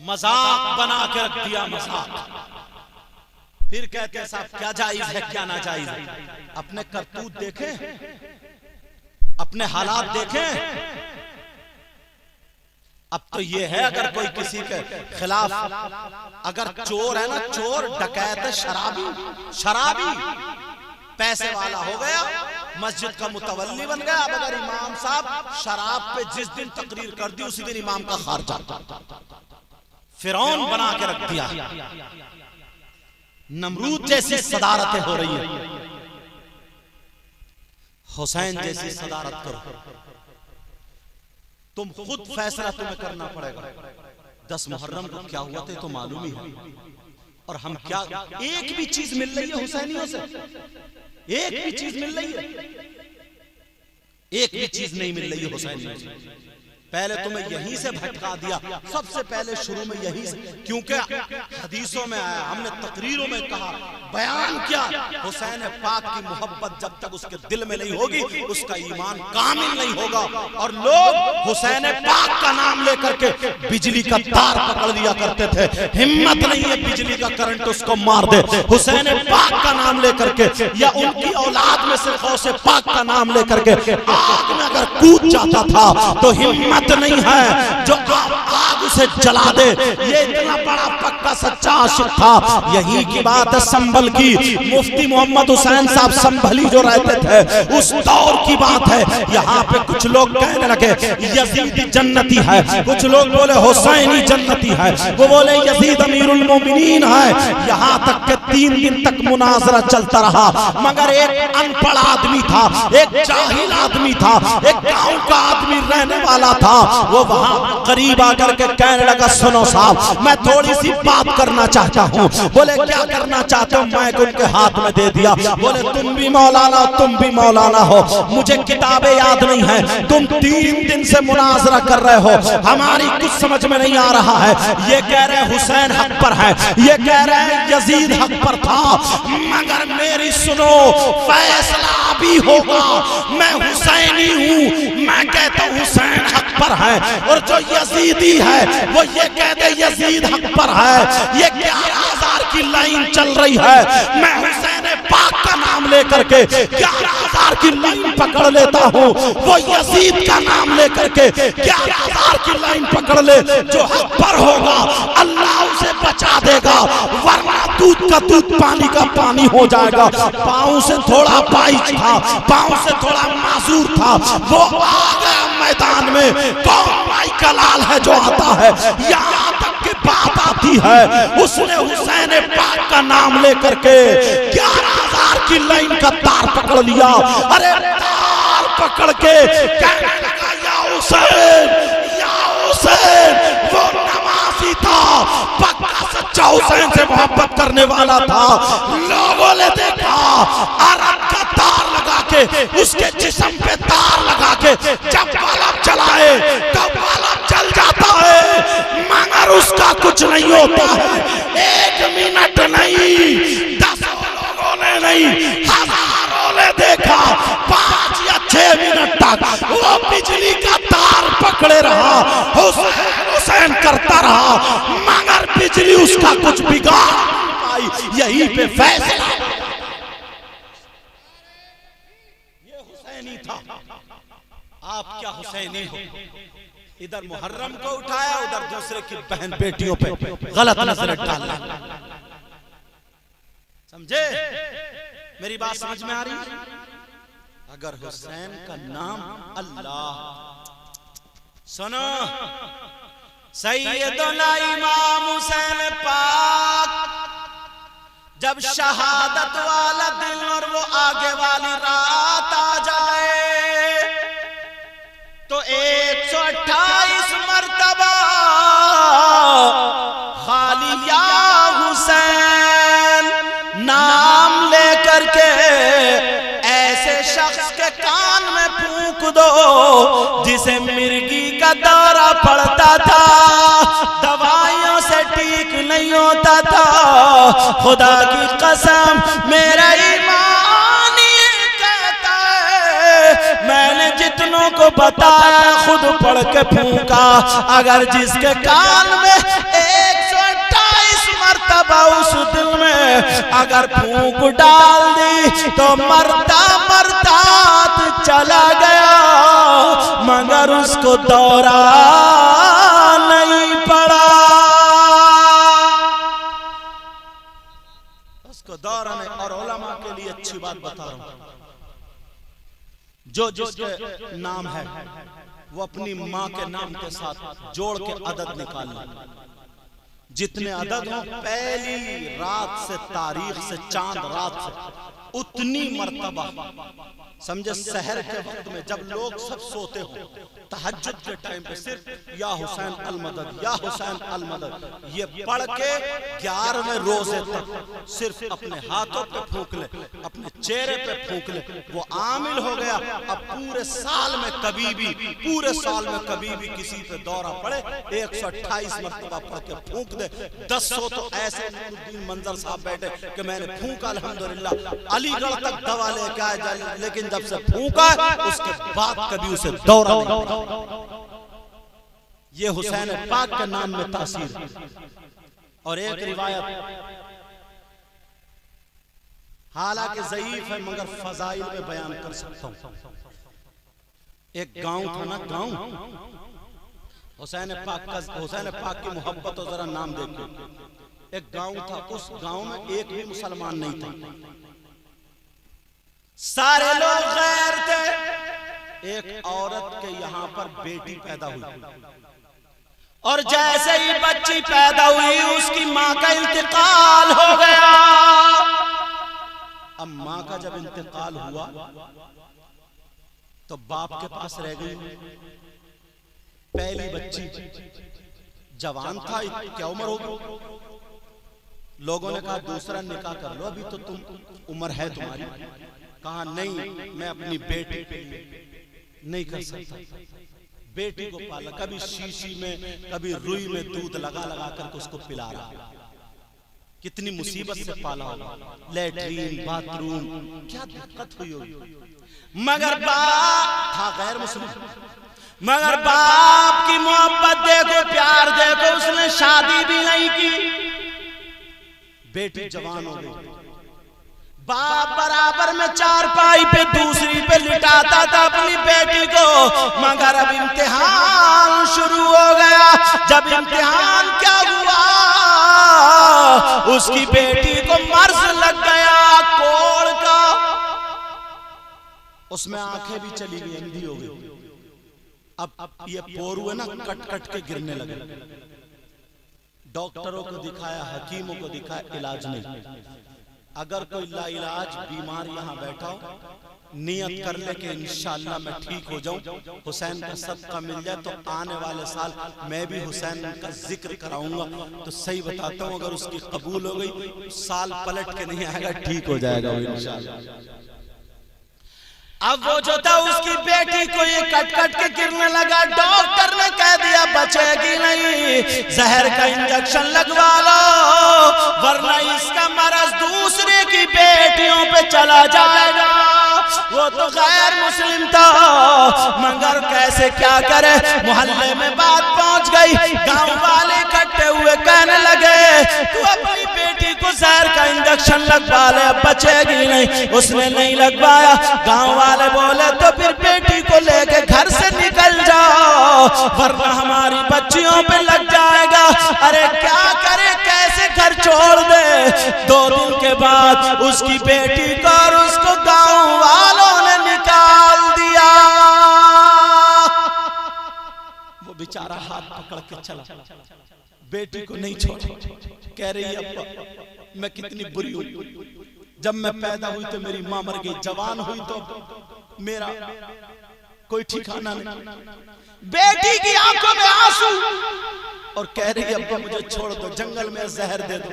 मजाक बना के रख दिया, मजाक। फिर कहते हैं साहब क्या जायज है क्या ना जायज है। अपने करतूत देखें, अपने हालात देखें। अब तो ये है अगर कोई किसी के खिलाफ, अगर चोर है ना, चोर डकैत है, शराबी पैसे वाला हो गया, मस्जिद का मुतवल्ली बन गया। अब अगर इमाम साहब शराब पे जिस दिन तकरीर कर दी उसी दिन इमाम का खारजा, फिरौन बना के रख दिया। नमरूद जैसी सदारतें हो रही है, हुसैन जैसी सदारत करो। तुम खुद फैसला तुम्हें करना पड़ेगा। 10 मुहर्रम को क्या हुआ था तो मालूम ही है। और हम क्या, एक भी चीज मिल रही है हुसैनियों से? एक भी चीज मिल रही है? एक भी चीज नहीं मिल रही है हुसैनियों से। पहले तुम्हें यहीं से भटका दिया, सबसे पहले शुरू में यहीं से, क्योंकि हदीसों में आया, हमने तकरीरों में कहा, बयान किया, हुसैन पाक की मोहब्बत जब तक उसके दिल में नहीं होगी उसका ईमान कामिल नहीं होगा। और लोग हुसैन पाक का नाम लेकर के बिजली का तार पकड़ लिया करते थे। हिम्मत नहीं है बिजली का करंट उसको मार दे। हुसैन पाक का नाम लेकर के या उनकी औलाद में से गौसे पाक का नाम लेकर के आग में अगर कूद जाता था तो हिम्मत नहीं है जो आग उसे जला दे। ये इतना बड़ा पक्का सच्चा आशिक था। यही की बात है संभल की, मुफ्ती मोहम्मद हुसैन साहब संभली जो रहते थे उस दौर की बात है। यहाँ पे कुछ लोग कहने लगे यजीद जन्नती है, कुछ लोग बोले हुसैनी जन्नती है, वो बोले यजीद अमीरुल मोमिनीन है। यहाँ तक के 3 दिन तक मुनाजरा चलता रहा, मगर एक अनपढ़ आदमी था, एक जाहिल आदमी था, एक गांव का आदमी रहने वाला था। वो वहां करीब आकर के कहने लगा सुनो साहब मैं थोड़ी सी बात करना चाहता हूँ। बोले क्या करना चाहते हो? माइक उनके हाथ में दे दिया। बोले तुम भी मौलाना, तुम भी मौलाना हो, मुझे किताबें याद नहीं है, तुम 3 दिन से मुनाजरा कर रहे हो, हमारी कुछ समझ में नहीं आ रहा है। ये कह रहे हुसैन हक पर है, ये कह रहे यजीद हक पर था, मगर मेरी सुनो फैसला अभी होगा। मैं हुसैनी हूँ, मैं कहता हूँ हुसैन हक पर है, और जो यजीदी है वो ये कहते यजीद हक पर है। ये 11,000 की लाइन चल रही है, मैं हुसैन पाक का नाम लेकर के 11,000 की लाइन पकड़ लेता हूँ, वो यजीद का नाम लेकर के 11,000 की लाइन पकड़ ले। जो हक पर होगा अल्लाह उसे बचा देगा, वरना दूध का दूध पानी का पानी हो जाएगा। पाँव से थोड़ा बाइज था, पाँव से थोड़ा मासूर था, वो आ गया मैदान में। कौन भाई का लाल है जो आता है? यहाँ तक की बात आती है उसने हुसैन पाक का नाम लेकर के 11,000 की लाइन का तार पकड़ लिया। अरे तार पकड़ के कहने लगा या हुसैन, या हुसैन। वो नमाजी था, पक्का सच्चा हुसैन से मोहब्बत करने वाला था। लोगों ने देखा अरब का तार लगा के, उसके जिस्म पे तार लगा के जब बल्ब जलाए तो बल्ब जल जाता है, मगर उसका कुछ नहीं होता है। 1 मिनट नहीं, 10 लोगों ने नहीं, हजारों ने देखा। 5 या 6 मिनट तक वो बिजली का तार पकड़े रहा, हुसैन करता रहा, मगर बिजली उसका कुछ बिगाड़ नहीं पाई। यही पे फैसला ये हुसैनी था। आप क्या हुसैनी हो? इधर मुहर्रम को उठाया, उधर दूसरे की बहन बेटियों पे गलत नजर डालना। समझे? मेरी बात समझ में आ रही है? अगर हुसैन का नाम अल्लाह, सुनो सैयदना इमाम हुसैन पाक जब शहादत वाला दिन और वो आगे वाली रात आ जाए तो 128 मर्तबा खाली या हुसैन नाम लेकर के ऐसे शख्स के कान में फूंक दो जिसे मिर्गी का दौरा पड़ता था, दवाइयों से ठीक नहीं होता था। खुदा की कसम मेरा ईमान बेटियों को बताया, खुद पढ़ के फूंका। अगर जिसके कान में 128 मर्तबा उस दिल में अगर फूंक डाल दी तो मरता मरता चला गया, मगर उसको दौरा नहीं पड़ा, उसको दौरा नहीं। और उलमा के लिए अच्छी बात बता रहा हूं, जो जिसके नाम है वो अपनी मां के नाम के साथ जोड़ के अदद निकाल ले। जितने अदद हो पहली रात से, तारीख से, चांद रात से, उतनी मर्तबा समझे। सहर के वक्त में जब लोग सब सोते हो, तहज्जुद के टाइम पे सिर्फ या हुसैन अल मदद, या हुसैन अल मदद ये पढ़ के 11वें रोजे तक सिर्फ अपने हाथों पे फूंक ले, अपने चेहरे पे फूंक ले, वो आमिल हो गया। अब पूरे साल में कभी भी, पूरे साल में कभी भी किसी पे दौरा पड़े 128 मर्तबा पढ़ के फूंक दे। 10 तो ऐसे नूरुद्दीन मंजर साहब बैठे कि मैंने फूंका अल्हम्दुलिल्लाह, अलीगढ़ तक दवा लेके आया, लेकिन जब से फूंका उसके बाद कभी उसे दौरा नहीं। ये हुसैन पाक के नाम में तासीर। और एक रिवायत हालांकि ज़ईफ है मगर फजाइल में बयान कर सकता हूं। एक गांव था ना, गांव हुसैन पाक की मोहब्बत और जरा नाम देखो। एक गांव था, उस गांव में एक भी मुसलमान नहीं था, सारे लोग गैर थे। एक औरत के यहां पर बेटी पैदा हुई और जैसे ही बच्ची पैदा हुई उसकी मां का इंतकाल हो गया। अब मां का जब इंतकाल हुआ तो बाप के पास रह गई। पहली बच्ची, जवान था, क्या उम्र होगी? लोगों ने कहा दूसरा निकाह कर लो, अभी तो तुम उम्र है तुम्हारी। कहा नहीं, मैं अपनी बेटी पे नहीं कर सकता। बेटी को पाला, कभी शीशी में कभी रुई में दूध लगा लगा कर उसको पिला रहा। कितनी मुसीबत से पाला होगा, लैट्रीन बाथरूम, क्या दिक्कत हुई होगी। मगर बाप था गैर मुस्लिम, मगर बाप की मोहब्बत देखो, प्यार देखो, उसने शादी भी नहीं की। बेटी जवान हो गई, बाप बराबर में चारपाई पे दूसरी पे लिटाता था अपनी बेटी को। मगर अब इम्तिहान शुरू हो गया। जब इम्तिहान क्या हुआ, उसकी बेटी को मर्ज लग गया कोढ़ का, उसमें आंखें भी चली गई, अंधी हो गई। अब ये पोरू है ना, कट कट के गिरने लगे। डॉक्टरों को दिखाया, हकीमों को दिखाया, इलाज नहीं। अगर कोई लाइलाज बीमार यहाँ बैठा हो, नियत कर ले कि इंशाअल्लाह मैं ठीक हो जाऊं, हुसैन का सदका मिल जाए, तो आने वाले साल मैं भी हुसैन का जिक्र कराऊंगा। तो सही बताता हूं, अगर उसकी कबूल हो गई, साल पलट के नहीं आएगा, ठीक हो जाएगा वो इंशाअल्लाह। अब वो जो था उसकी बेटी को ये कट कट के गिरने लगा। डॉक्टर ने कह दिया बचेगी नहीं, जहर का इंजेक्शन लगवा लो, वरना इसका मरज दूसरे की बेटियों पे चला जाएगा। वो तो गैर मुस्लिम था, मगर कैसे क्या करे, मोहल्ले में बात पहुंच गई। गांव वाले इकट्ठे हुए कहने लगे तू अपनी बेटी को जहर का इंजेक्शन लगवा ले, बचेगी नहीं। उसने नहीं लगवाया। गांव वाले बोले तो फिर बेटी को लेके घर से निकल जाओ, वरना हमारी बच्चियों पे लग जाएगा। अरे क्या करे, कैसे घर छोड़ दे। 2 दिन के बाद उसकी बेटी को और उसको गांव वालों ने निकाल दिया। वो बेचारा हाथ पकड़ के चला, बेटी को नहीं छोड़ा। कह रही अब्बा मैं कितनी बुरी हुई, जब मैं पैदा हुई तो मेरी मां मर गई, जवान हुई तो मेरा कोई ठिकाना नहीं। बेटी की आंखों में आंसू और कह रही अब्बा मुझे छोड़ दो, जंगल में जहर दे दो।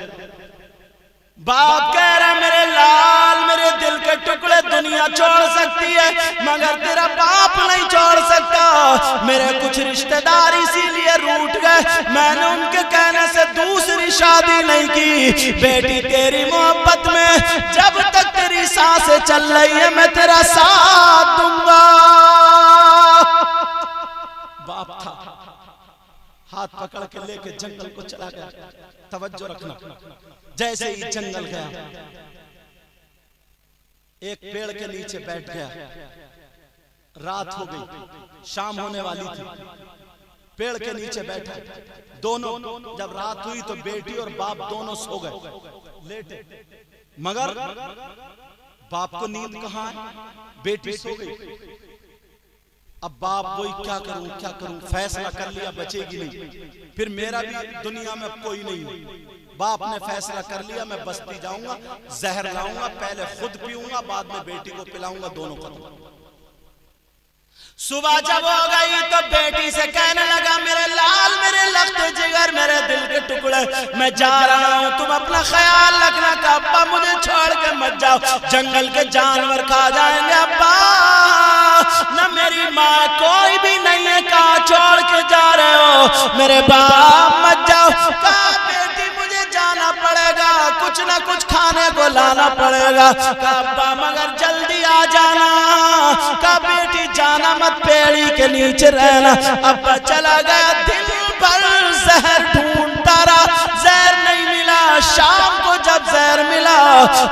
बाप कह रहा मेरे लाल, मेरे दिल के टुकड़े दुनिया छोड़ सकती है, मगर तेरा बाप नहीं छोड़ सकता। मेरे कुछ रिश्तेदार इसीलिए रूठ गए, मैंने उनके कहने से दूसरी शादी नहीं की। बेटी तेरी मोहब्बत में जब तक तेरी सांसें चल रही है मैं तेरा साथ दूंगा। बाप था, हाथ पकड़ के लेके जंगल को चला गया। तवज्जो रखना, जैसे ही जंगल गया एक पेड़ के नीचे बैठ गया। रात हो गई, शाम होने वाली थी। पेड़ के नीचे बैठा, दोनों जब रात हुई तो बेटी और बाप दोनों सो गए, लेटे। मगर बाप को नींद कहां है, बेटी सो गई। अब बाप वही क्या करूं, फैसला कर लिया बचेगी नहीं, फिर मेरा भी दुनिया में अब कोई नहीं। बाप ने फैसला कर लिया, मैं बस्ती जाऊंगा, जहर लाऊंगा, पहले खुद पीऊंगा, बाद में बेटी को पिलाऊंगा, दोनों खत्म। सुबह जब हो गई तो बेटी से कहने लगा, मेरे लाल, मेरे लख्त जिगर, मेरे दिल के टुकड़े, मैं जा रहा हूँ, तुम अपना ख्याल रखना कि अब्बा मुझे छोड़ के मत जाओ, जंगल के जानवर खा जाएंगे अब्बा, न मेरी माँ कोई भी नहीं है, कहाँ छोड़ के जा रहे हो, मेरे बाप मत जाओ। कहा बेटी मुझे जाना पड़ेगा, कुछ ना कुछ खाने को लाना पड़ेगा। कहा अब्बा मगर जल्दी आ जाना। कहा बेटी जाना मत, पेड़ी के नीचे रहना। अब्बा चला गया, दिन भर जहर ढूंढता रहा, जहर नहीं मिला। शाम को जब जहर मिला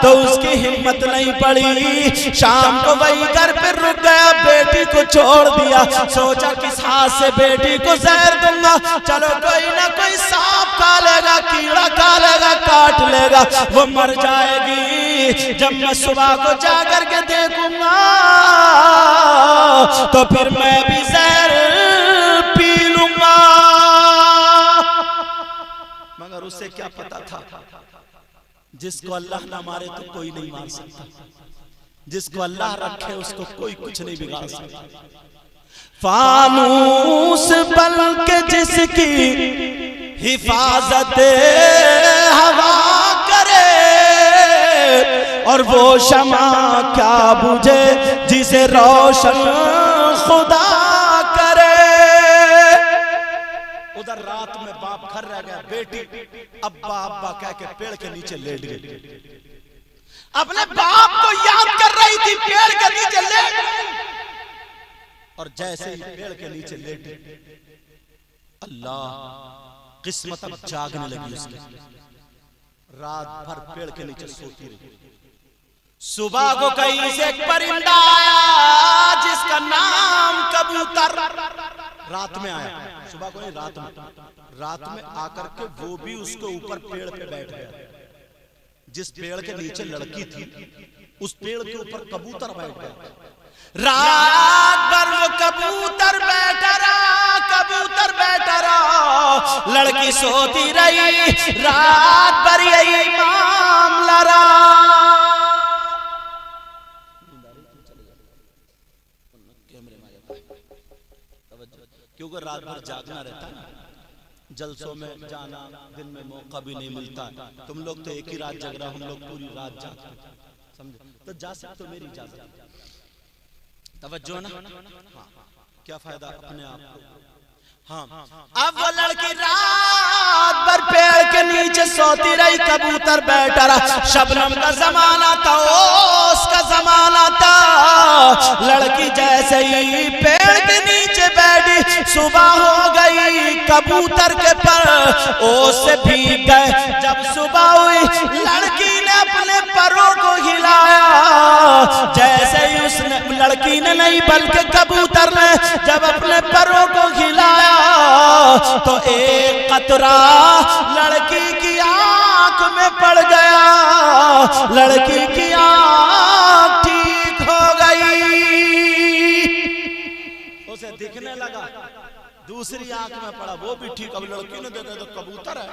तो उसकी हिम्मत नहीं पड़ी, शाम को वही घर पे रुक गया, बेटी को छोड़ दिया। सोचा किस हाथ से बेटी को जहर दूंगा, चलो कोई ना कोई सांप खा लेगा, कीड़ा खा लेगा, काट लेगा, वो मर जाएगी। जब मैं सुबह को जाकर के देखूंगा तो फिर मैं भी जहर पी लूंगा। मगर उसे क्या पता था, जिसको अल्लाह ना मारे तो कोई नहीं मार सकता, जिसको अल्लाह रखे उसको कोई कुछ नहीं बिगाड़ सकता। फानूस बन के जिसकी हिफाजत हवा करे, और वो शमा क्या बुझे जिसे रोशन खुदा करे। उधर रात में बाप घर रह गया, बेटी अब्बा अब्बा कह के पेड़ के नीचे लेट गई, अपने बाप को याद कर रही थी, पेड़ के नीचे लेट गई। और जैसे ही पेड़ के नीचे लेटी, अल्लाह किस्मत अब जागने लगी उसकी। रात भर पेड़ के नीचे सोती रही। सुबह को कहीं से एक परिंदा आया जिसका नाम कबूतर। रात में आया, सुबह को नहीं, रात में आकर के वो भी उसके ऊपर पेड़ पे बैठ गया। जिस पेड़ के नीचे लड़की थी उस पेड़ के ऊपर कबूतर बैठ गया। रात भर वो कबूतर बैठा रहा, लड़की सोती रही, रात भर यही मामला रहा। क्योंकि रात भर जागना रहता है, जलसों में जाना, दिन में मौका भी नहीं मिलता। तुम लोग तो एक ही रात जग रहा, हम लोग पूरी रात जागते, समझे? तो जा सकते हो, मेरी इजाजत। तवज्जो ना, हाँ, क्या फायदा अपने आप को। हाँ, अब वो लड़की रात भर पेड़ के नीचे सोती रही, कबूतर बैठा रहा। शबनम का जमाना था, ओस का जमाना था। लड़की जैसे ही पेड़ के नीचे बैठी, सुबह हो गई, कबूतर के पर ओस से भीग गए। जब सुबह हुई, लड़की ने अपने परों को हिलाया। जैसे ही उसने, लड़की ने नहीं बल्कि कबूतर ने जब अपने परों को हिलाया तो एक कतरा लड़की की आंख में पड़ गया। लड़की की आंख ठीक हो गई, उसे दिखने लगा। दूसरी आंख में पड़ा, वो भी ठीक। अब लड़की ने देखा तो कबूतर है,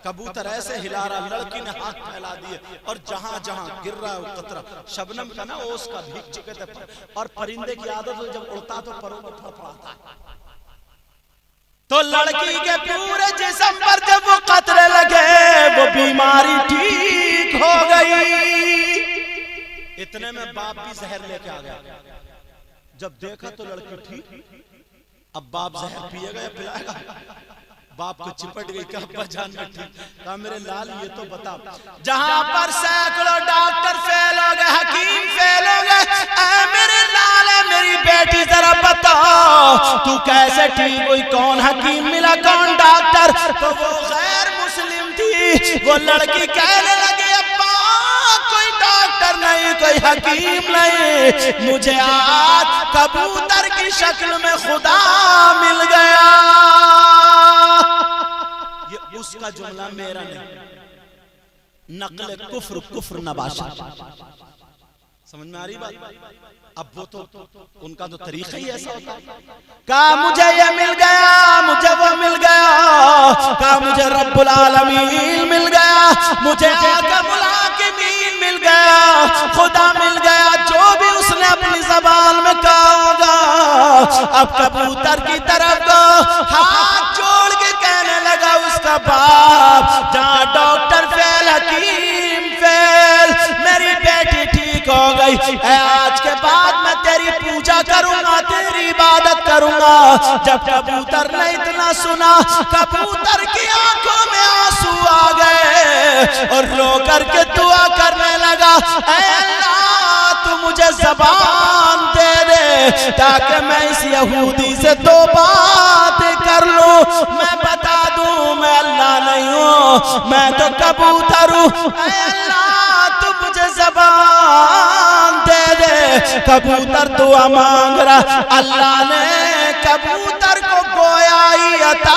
कबूतर ऐसे हिला रहा, लड़की ने हाथ फैला दिए और जहां जहां गिर रहा है वो कतरा शबनम का ना, ओस का भीग चुके थे। और परिंदे की आदत हो, जब उड़ता तो परों को फड़फड़ाता है। तो लड़की के पूरे जिस्म पर जब वो कतरे लगे, वो बीमारी ठीक हो गई। इतने में बाप भी जहर लेके आ गया। जब देखा तो लड़की ठीक। अब बाप जहर पिएगा या पिलाएगा? बाप को चिपट गई, कहा अब्बा जान में ठीक। कहा मेरे लाल ये तो बता, जहां पर सैकड़ों डॉक्टर फेल हो गए, हकीम फेल हो गए, मेरे लाल है मेरी बेटी जरा बता तू कैसे ठीक हुई, कौन हकीम मिला, कौन डॉक्टर? तो वो गैर मुस्लिम थी। वो लड़की कहने लगी अब्बा कोई डॉक्टर नहीं, कोई हकीम नहीं, मुझे आज कबूतर की शक्ल में खुदा मिल गया। ये उसका जुमला मेरा नहीं, नकल कुफ्र कुफ्र नबाशा। समझ में आ रही बात? अब वो तो उनका तो तरीका ही ऐसा होता है। कहा मुझे ये मिल गया, मुझे वो मिल गया, कहा मुझे रब्बुल आलमीन मिल गया, मुझे आकमुल हाकिमीन मिल गया, खुदा मिल गया, जो भी उसने अपनी जबान में कहा होगा। अब कबूतर की तरफ को हाथ जोड़ के कहने लगा उसका बाप, जहां डॉक्टर फेल, हकीम फेल, मेरी बेटी ठीक हो गई, आज के बाद मैं तेरी पूजा करूंगा, तेरी इबादत करूंगा। जब कबूतर ने इतना सुना, कबूतर की आंखों में आंसू आ गए और रो करके दुआ करने लगा, ऐ अल्लाह तू मुझे ज़बान दे दे ताकि मैं इस यहूदी से दो बात कर लूं, मैं बता दूं मैं अल्लाह नहीं हूं, मैं तो कबूतर हूं, ऐ अल्लाह तू मुझे ज़बान दे दे। कबूतर दुआ मांग रहा, अल्लाह ने कबूतर को गोयाई अता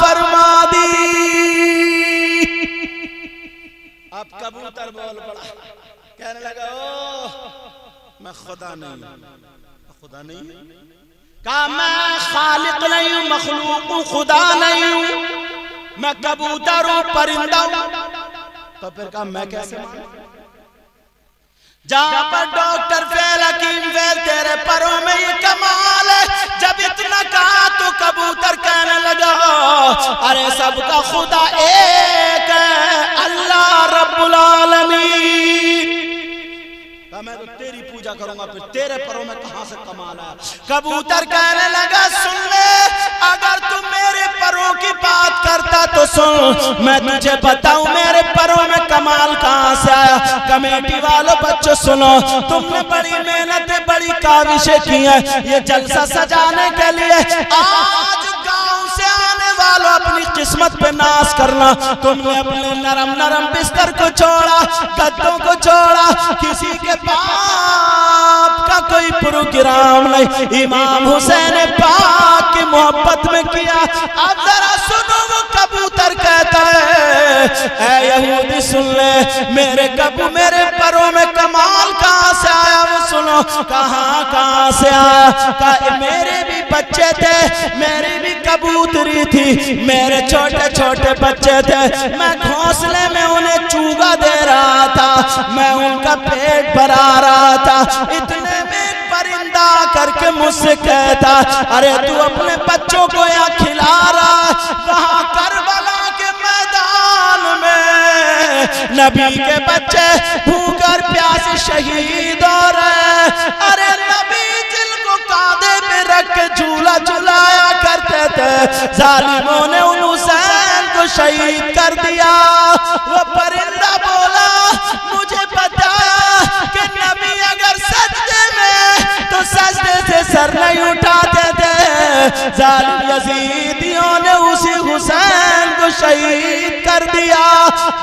फरमा दी। अब कबूतर बोल पड़ा, कहने लगा ओ मैं खुदा नहीं, खुदा नहीं, कहा मैं खालिक नहीं हूं, मखलूक हूं, खुदा नहीं हूं, मैं कबूतर हूं, परिंदा हूं। तो फिर कहा मैं कैसे मानूं? जहां पर डॉक्टर फेल, हकीम फेल, तेरे परों में ये कमाल है। जब इतना कहा तो कबूतर कहने लगा, अरे सबका खुदा एक है, अल्लाह रब्बुल आलमीन। मैं तो तेरी पूजा करूंगा, फिर तेरे परों में कहां से कमाल है? कबूतर कहने लगा सुन ले, अगर तू मेरे परों की बात करता तो सुन, मैं तुझे बताऊं मेरे परों में कमाल कहां से आया। कमेटी वालों बच्चों सुनो, तुमने बड़ी मेहनतें, बड़ी काविशें की हैं ये जलसा सजाने के लिए। आज गांव से आने वालों अपनी किस्मत पे नाश करना, तुमने अपने नरम नरम बिस्तर को छोड़ा, गद्दों को छोड़ा, किसी के बाप का कोई प्रोग्राम नहीं, इमाम हुसैन पाक की मोहब्बत में किया। अब जरा सुनो, वो कबूतर कहता है, ऐ यहूदी सुन ले, मेरे परों में कमाल कहां से आया? वो सुनो, कहां से आया? कहा मेरे भी बच्चे थे, मेरी भी कबूतरी थी, मेरे छोटे छोटे बच्चे थे, मैं घोंसले में उन्हें चूगा दे रहा था, मैं उनका पेट भरा रहा था। इतने में एक परिंदा करके मुझसे कहता, अरे तू अपने बच्चों को यहाँ खिला रहा, वहां करबला के मैदान में नबी के बच्चे भूख और प्यास शहीद हो रहे। अरे नबी जिनको कांधे पे रख के झूला झुलाया करते थे, जालिमों ने उन हुसैन को शहीद कर दिया। वो परिंदा बोला, मुझे बताया कि नबी अगर सजदे में तो सजदे से सर नहीं उठाते थे। जालिम यजीदियों ने उसी हुसैन को शहीद कर दिया,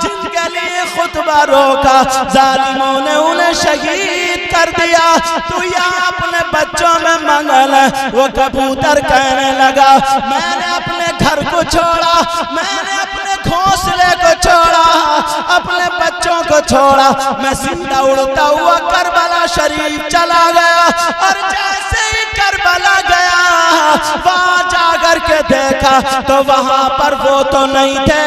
जिनके लिए खुतबा रोका, जालिमों ने उन्हें शहीद कर दिया। तू यहाँ अपने बच्चों में मंगल है। वो कबूतर कहने लगा, मैंने अपने घर को छोड़ा, मैंने अपने घोंसले को छोड़ा, अपने बच्चों को छोड़ा, मैं सीधा उड़ता हुआ करबला शरीफ चला गया। और जैसे ही करबला गया, वहां जाकर के देखा तो वहां पर वो तो नहीं थे,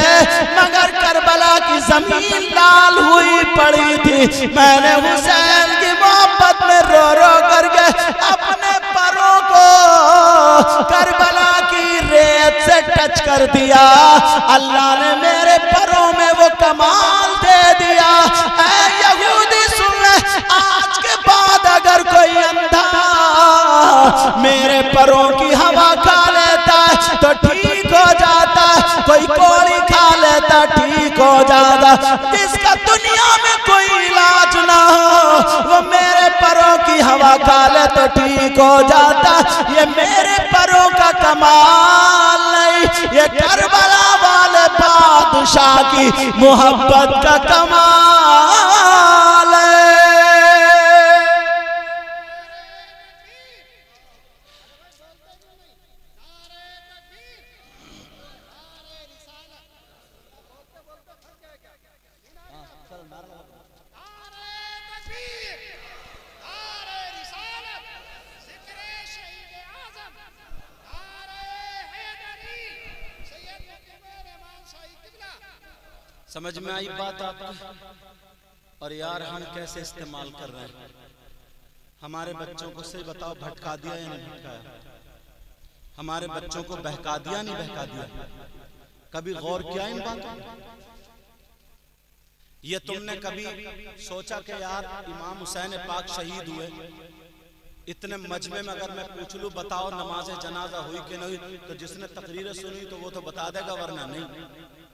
मगर करबला की जमीन लाल हुई पड़ी थी। मैंने हुसैन की मोहब्बत में रो रो करके अपने परों को करबला की रेत से टच कर दिया। अल्लाह ने मेरे परों में वो कमाल दे दिया। ऐ यहूदी सुन ले, आज के बाद अगर कोई अंधा मेरे परों की हवा खा लेता है तो ठीक हो जाता है। लेता ठीक हो जाता। जिसका दुनिया में कोई इलाज ना हो वो मेरे परों की हवा खा ले तो ठीक हो जाता। ये मेरे परों का कमाल नहीं, ये करबला वाले बादशाह की मोहब्बत का कमाल है। समझ में आई बात आपको? और यार हम कैसे इस्तेमाल कर रहे हैं? हमारे बच्चों को सही बताओ, भटका दिया या नहीं भटकाया? हमारे बच्चों को बहका दिया नहीं बहका दिया? कभी गौर किया इन बातों? ये तुमने कभी सोचा कि यार इमाम हुसैन पाक शहीद हुए, इतने मजमे में अगर मैं पूछ लूं बताओ नमाज जनाजा हुई कि नहीं, तो जिसने तकरीर सुनी तो वो तो बता देगा, वरना नहीं।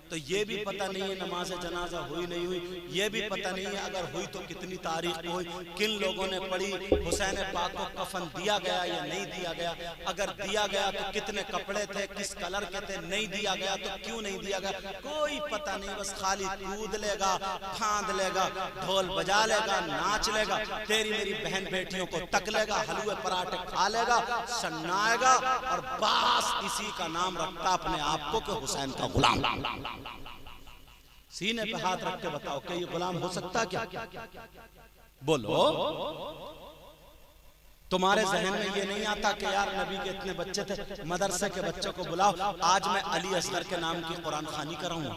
तो ये भी पता नहीं है नमाज जनाजा हुई नहीं हुई, ये भी पता नहीं है अगर हुई तो कितनी तारीख को हुई, किन लोगों ने पढ़ी, हुसैन पाक को कफन दिया गया या नहीं दिया गया, अगर दिया गया तो कितने कपड़े थे, किस कलर के थे, नहीं दिया गया तो क्यों नहीं दिया गया, कोई पता नहीं। बस खाली कूद लेगा, फांद लेगा, ढोल बजा लेगा, नाच लेगा, तेरी मेरी बहन बेटियों को तक लेगा, हलवे पराठे खा लेगा, सन्नाएगा और बस इसी का नाम रखता अपने आप को कि हुसैन का गुलाम। सीने पे हाथ रख के बताओ कि ये गुलाम हो सकता क्या? बोलो। तुम्हारे जहन में ये नहीं आता कि यार नबी के इतने बच्चे थे, मदरसे के बच्चों को बुलाओ, आज मैं अली असगर के नाम की कुरान खानी कराऊंगा?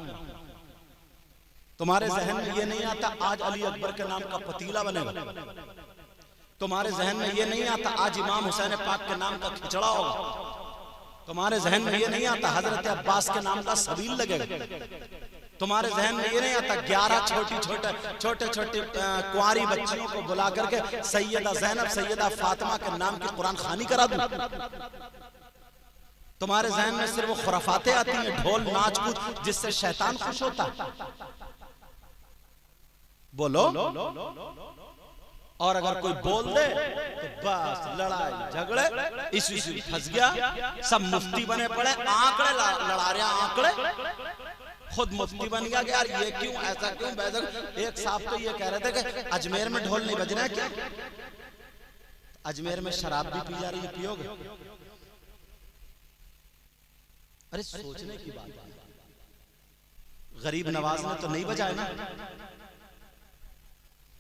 तुम्हारे जहन में ये नहीं आता आज अली अकबर के नाम का पतीला बनेगा? तुम्हारे जहन में ये नहीं आता आज इमाम हुसैन पाक के नाम का खिचड़ा होगा? तुम्हारे जहन में ये नहीं आता हजरत अब्बास के नाम का सबील लगेगा? तुम्हारे जहन में ये नहीं आता 11 छोटे छोटे कुंवारी बच्चियों को बुला करके सैयदा ज़ैनब सैयदा फातिमा के नाम की कुरान खानी करा दूं? तुम्हारे जहन में सिर्फ वो खुराफातें आती हैं, ढोल नाच कूद जिससे शैतान खुश होता। बोलो। और अगर कोई बोल दे तो बस लड़ाई झगड़े, इसी फंस गया, सब मुफ्ती बने पड़े, आंकड़े लड़ा रहे, आंकड़े खुद मुफ्ती बन गया कि यार ये क्यों, ऐसा क्यों, वैसा। एक साहब तो ये कह रहे थे कि अजमेर में ढोल नहीं बज रहा है क्या? अजमेर में शराब भी पी जा रही है, पियोगे? अरे सोचने की बात है। गरीब नवाज ने तो नहीं बजाया ना,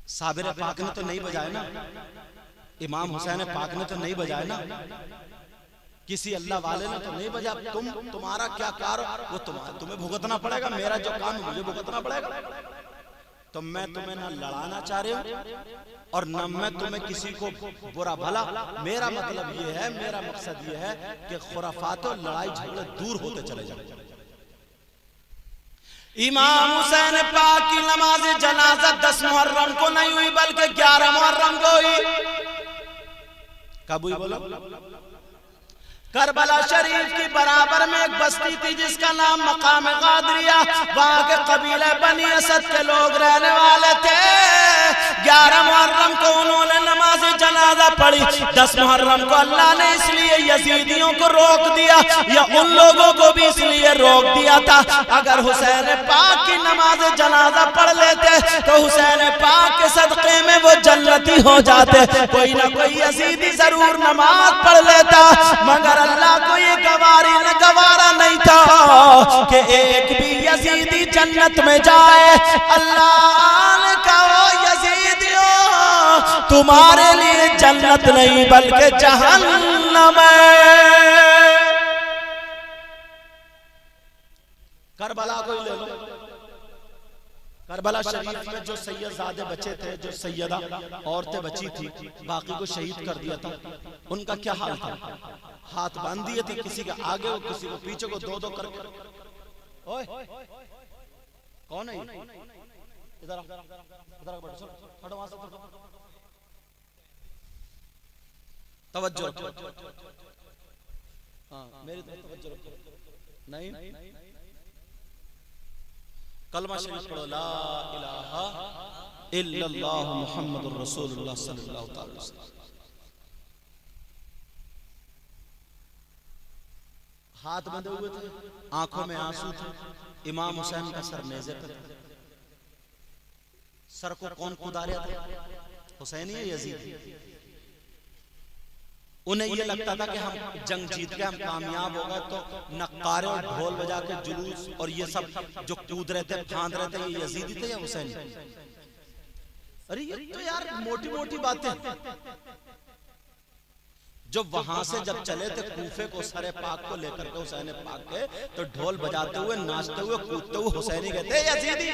साबिर पाक ने तो नहीं बजाया ना, इमाम हुसैन पाक ने तो नहीं बजाया ना, किसी अल्लाह वाले ने तो नहीं बजा। तुम्हारा क्या कार, वो तुम्हें भुगतना पड़ेगा, मेरा जो काम है मुझे भुगतना पड़ेगा। तो मैं तुम्हें ना लड़ाना चाह रही हूं और न मैं तुम्हें किसी को बुरा भला, मेरा मतलब ये है, मेरा मकसद ये है कि खुराफात और लड़ाई झगड़े दूर होते चले जाए। इमाम हुसैन पाक की नमाज जनाजा 10 मुहर्रम को नहीं हुई बल्कि 11 मुहर्रम को हुई। कब हुई बोलो? करबला शरीफ की बराबर में एक बस्ती थी जिसका नाम मकाम गादरिया, वहां के कबीले बनी असद के लोग रहने वाले थे। 11 मुहर्रम को उन्होंने नमाज जनाजा पढ़ी। 10 मुहर्रम को अल्लाह ने इसलिए यजीदियों को रोक दिया या उन लोगों को भी इसलिए रोक दिया था, अगर हुसैन पाक की नमाज जनाजा पढ़ लेते तो हुसैन पाक के सदक़े में वो जन्नती हो जाते। कोई ना कोई यजीदी जरूर नमाज पढ़ लेता, मगर अल्लाह को ये गवारा नहीं था कि एक भी यजीदी जन्नत में जाए। अल्लाह ने कहा यजीदियों तुम्हारे लिए जन्नत नहीं बल्कि जहन्नम है। करबला को ले लो, करबला शरीफ में जो सैयदजादे बचे थे, जो सैयदा औरतें बची थी, बाकी को शहीद कर दिया था, उनका क्या हाल था? हाथ बांध दिए थे, किसी के आगे हो किसी को पीछे को, दो करके। ओए कौन है? इधर तवज्जो, हाँ मेरी तरफ तवज्जो। नहीं कलमा शरीफ पढ़ो, ला इलाहा इल्लल्लाह मुहम्मदुर रसूलुल्लाह सल्लल्लाहु अलैहि वसल्लम। हाथ बंधे हुए थे, आंखों में आंसू थे। इमाम हुसैन का सर नेज़े पर था। सर को कौन कुदा रहा था? हुसैन ही यजीद। उन्हें ये लगता था कि हम जंग जीत गए, हम कामयाब हो गए, तो नक्कारे और ढोल बजा के जुलूस और ये सब जो कूद रहे थे, फांद रहे थे, ये यजीदी थे या हुसैन? अरे ये तो यार मोटी मोटी बातें। जो वहां से जब चले थे कूफे को, सरे पाक को लेकर के हुसैन पाक के, तो ढोल बजाते हुए, नाचते हुए, कूदते हुए हुसैनी कहते यजीदी।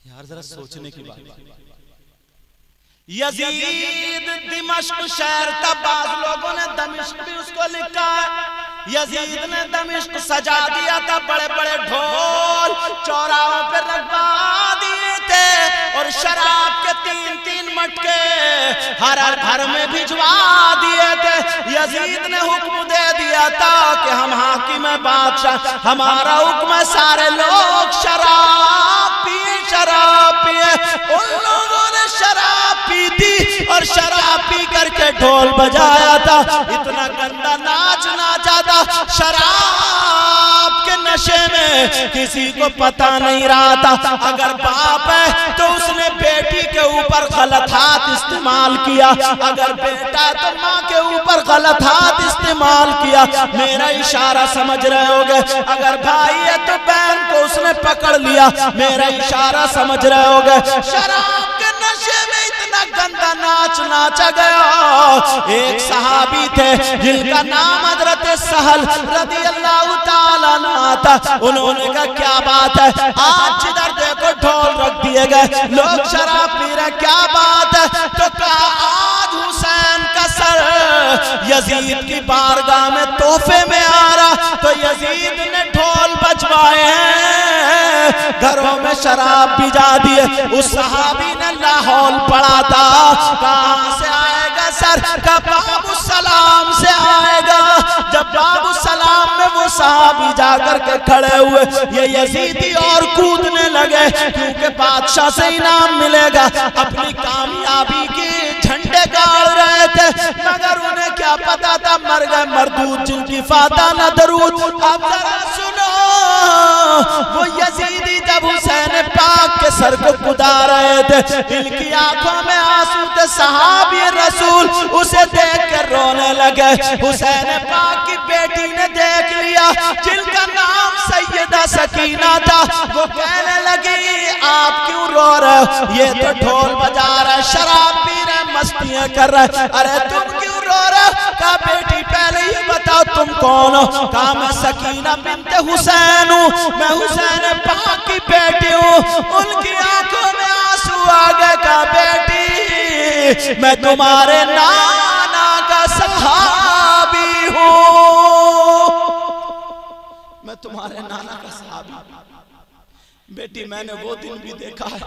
यार जरा सोचने की बात। यजीद दिमश्क शहर था, बाज लोगों ने दमिश्क भी उसको लिखा है। यजीद ने दमिश्क सजा दिया था, बड़े बड़े ढोल चौराहों पर रखवा दिए थे और शराब के 3-3 मटके हर घर में भिजवा दिए थे। यजीद ने हुक्म दे दिया था कि हम हाकिम बादशाह, हमारा हुक्म है सारे लोग शराब पिए, शराब पिए। उन लोगों ने शराब पी थी और शराब पी करके ढोल बजाया था। इतना गंदा नाच नाचा था, शराब के नशे में किसी को पता नहीं रहा था। अगर बाप है तो उसने बेटी के ऊपर गलत हाथ इस्तेमाल किया, अगर बेटा है तो माँ के ऊपर गलत हाथ इस्तेमाल किया। मेरा इशारा समझ रहे होगे? अगर भाई है तो बहन को उसने पकड़ लिया। मेरा इशारा समझ रहे होगे? शराब के नशे में इतना गंदा नाच नाचा गया। एक सहाबी थे जिनका नाम हजरत सहल रदी अल्लाह ताला अन्हु था। उन्होंने कहा क्या बात है, आज जिधर देखो ढोल रख दिए गए, लोग शराब पी रहे, क्या बात है? तो कहा आज हुसैन का सर यजीद की बारगाह में तोहफे में आ रहा, तो यजीद ने ढोल बजवाए हैं, घरों में शराब भिजा दिए। उस सहाबी ने लाहौल पढ़ा था, कहां से आएगा सर? का बाबू सलाम से आएगा। जब बाबू सलाम में वो सहाबी जाकर के खड़े हुए, ये यजीदी और कूदने लगे क्योंकि बादशाह से इनाम मिलेगा। अपनी कामयाबी के झंडे गाड़ रहे थे, मगर उन्हें क्या पता था मर गए मरदूद जिनकी फाता न दरूद। अब जरा सुनो, वो यजीदी जब हुसैन पाक के सर को कुदा रहे थे, इनकी आंखों में आंसू थे। सहाबी रसूल उसे देख कर रोने लगे। हुसैन पाक की बेटी ने देख लिया, जिनका नाम सैयदा सकीना था, वो कहने लगी आप क्यों रो रहे हो? ये तो ढोल बजा रहा है, शराब पी रहे, मस्तियां कर रहे, अरे तुम क्यों रो रहे हो? कहा बेटी पहले ये बताओ तुम कौन हो? कहा मैं सकीना बिन्ते हुसैन हूँ, मैं हुसैन पाक की बेटी हूँ। उनकी आंखों में आंसू आ गए। कहा बेटी मैं तुम्हारे नाना का सहाबी हूँ, मैं तुम्हारे नाना का सहाबी। बेटी मैंने वो दिन भी देखा है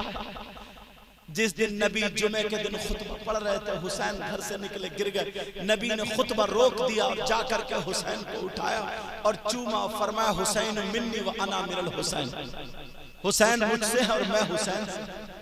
जिस दिन नबी जुमे के दिन खुतबा पढ़ रहे थे, हुसैन घर से निकले गिर गए। नबी ने खुतबा रोक दिया और जाकर के हुसैन को उठाया और चूमा और फरमाया हुसैन मिन्नी व अना मिनल हुसैन, हुसैन मुझसे और मैं हुसैन से।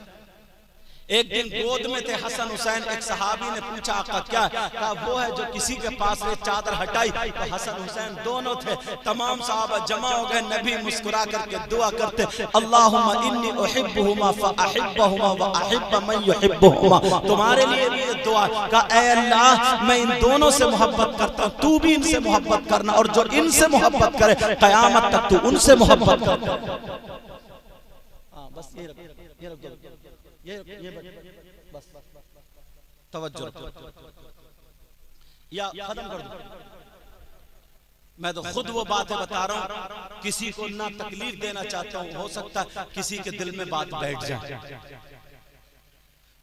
एक दिन गोद में थे हसन हुसैन। एक सहाबी ने पूछा आका क्या? कहा वो है जो किसी के पास से चादर हटाई। तो हसन हुसैन दोनों थे। तमाम सहाबा जमा हो गए। नबी मुस्कुरा करके दुआ करते, अल्लाहुम्मा इन्नी उहिब्बुहुमा फअहिब्बहुमा व अहिब्ब मन युहिब्बुहुमा। तुम्हारे लिए भी ये दुआ। कहा ऐ अल्लाह मैं इन दोनों से मोहब्बत करता हूँ, तू भी इनसे मोहब्बत करना, और जो इनसे मोहब्बत करे कयामत तक तू उनसे मोहब्बत कर। बस ये बस तवज्जो या खत्म कर दो। मैं तो खुद वो बातें बता रहा हूं, किसी को ना तकलीफ देना चाहता हूं, हो सकता है किसी के दिल में बात बैठ जाए।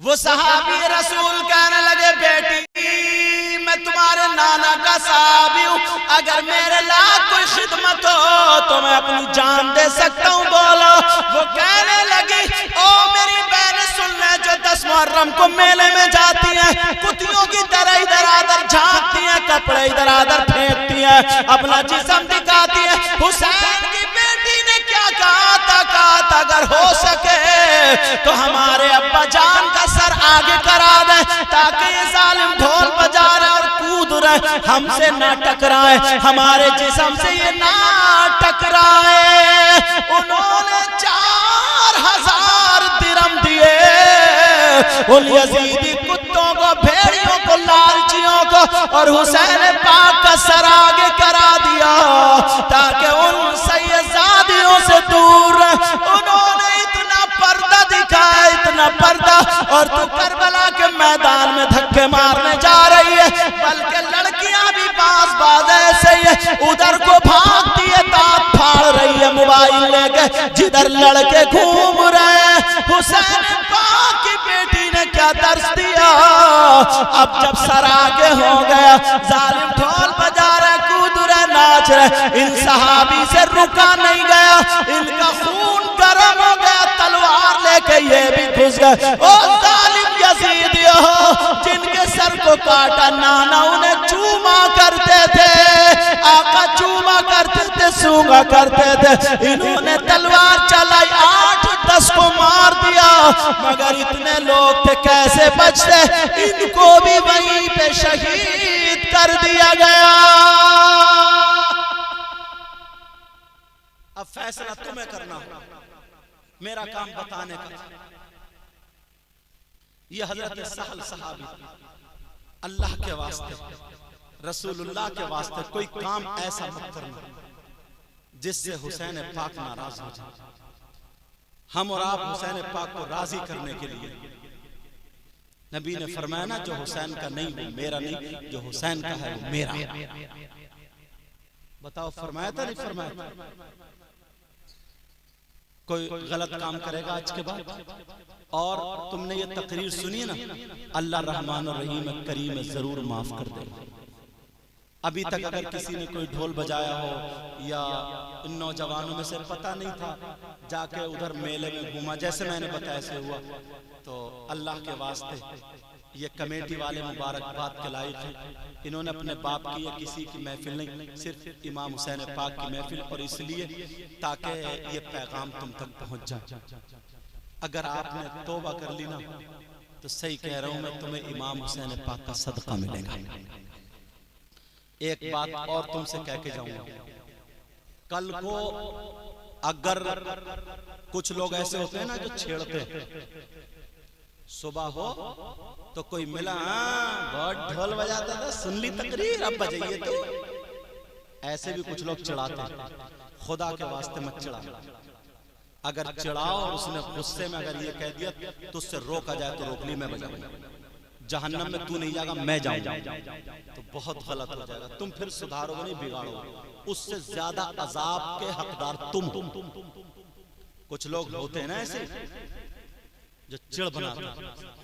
वो सहाबी रसूल कहने लगे बेटी मैं तुम्हारे नाना का सहाबी हूं, अगर मेरे लायक कोई खिदमत हो तो मैं अपनी जान दे सकता हूं, बोलो। वो कहने लगी ओ मेरी बहन सुन ले, जो 10 मुहर्रम को मेले में जाती हैं, कुतियों की तरह इधर आधर झांकती हैं, कपड़े इधर आधर फेंकती हैं, अपना जिस्म दिखाती है। हुसैन की बेटी ने अगर हो सके तो हमारे अब्बा जान का सर आगे करा दे, ताकि ये जालिम ढोल बजा रहे और कूद रहे हमसे ना टकराए, हमारे जिस्म से ये ना टकराए। उन्होंने 4000 दिरहम दिए उन यजीदी कुत्तों को, भेड़ियों को, लालचियों को, और हुसैन पाक का सर आगे करा दिया ताकि उन सैयदादियों से दूर। उन्होंने इतना पर्दा दिखाया, इतना पर्दा, और तू करबला के मैदान में धक्के मारने जा रही है, बल्कि लड़कियां भी बाज ऐसे ही है, उधर को भागती है, दांत फाड़ रही है मोबाइल लेके, जिधर लड़के घूम रहे हैं। हुसैन पाक की बेटी ने क्या दर्श दिया। अब जब सर आगे हो गया, जालिम ढोल बजा रहे, कूद रहे, नाच रहे, इन सहाबी से रुका नहीं गया, इनका खून गर्म हो गया, तलवार लेके ये भी घुस गए। ओ जालिम यजीदियो, जिनके सर को काटा नाना उन्हें चूमा करते थे, आका चूमा करते थे, सूंघा करते थे, इन्होंने तलवार चलाई, 8-10 को मार दिया, मगर इतने लोग थे कैसे बचते, इनको भी वहीं पे शहीद कर दिया गया। अब फैसला तुम्हें करना होगा, मेरा काम बताने का। ये हजरत सहल सहाबी अल्लाह के वास्ते, रसूलुल्लाह के वास्ते कोई काम ऐसा मत करना जिससे हुसैन पाक नाराज हो जाए। हम और आप हुसैन पाक को राजी करने के लिए, नबी ने फरमाया ना, जो हुसैन का नहीं वो मेरा नहीं, जो हुसैन का है वो मेरा। बताओ फरमाया था नहीं फरमाया? कोई गलत काम करेगा आज के बाद, और तुमने ये तकरीर सुनी ना, अल्लाह रहमान और रहीम करीम जरूर माफ कर देगा। अभी तक अगर किसी ने कोई ढोल बजाया हो या इन नौजवानों में से पता नहीं था, जाके उधर मेले में घूमा, जैसे मैंने बताया ऐसे हुआ, तो अल्लाह के वास्ते ये कमेटी वाले मुबारकबाद के लायक हैं। इन्होंने अपने बाप की या किसी की महफिल नहीं, सिर्फ इमाम हुसैन पाक की महफिल, और इसलिए ताकि ये पैगाम तुम तक पहुंच जाए। अगर आपने तौबा कर ली ना, तो सही कह रहा हूं मैं, तुम्हें इमाम हुसैन पाक का सदका मिलेगा। एक बात और तुमसे कह के जाऊंगा, कल को अगर कुछ लोग ऐसे होते हैं ना जो छेड़ते हैं, सुबह हो तो कोई मिला, बहुत ढोल बजाता था, सुन ली तकरीर, अब बजाइए तो, ऐसे भी कुछ लोग चिढ़ाते हैं। खुदा के वास्ते मत चिढ़ा। अगर चिढ़ाओ और उसने गुस्से में अगर ये कह दिया तो उससे रोका जाए तो रोक ली, मैं बजाऊंगा, जहन्नम में तू नहीं जाएगा मैं जाऊंगा, तो बहुत गलत हो जाएगा। तुम फिर सुधारोगे नहीं, बिगाड़ोगे। उससे ज्यादा अजाब के हकदार तुम। कुछ लोग होते हैं ना ऐसे जो चिढ़ बनाते हैं,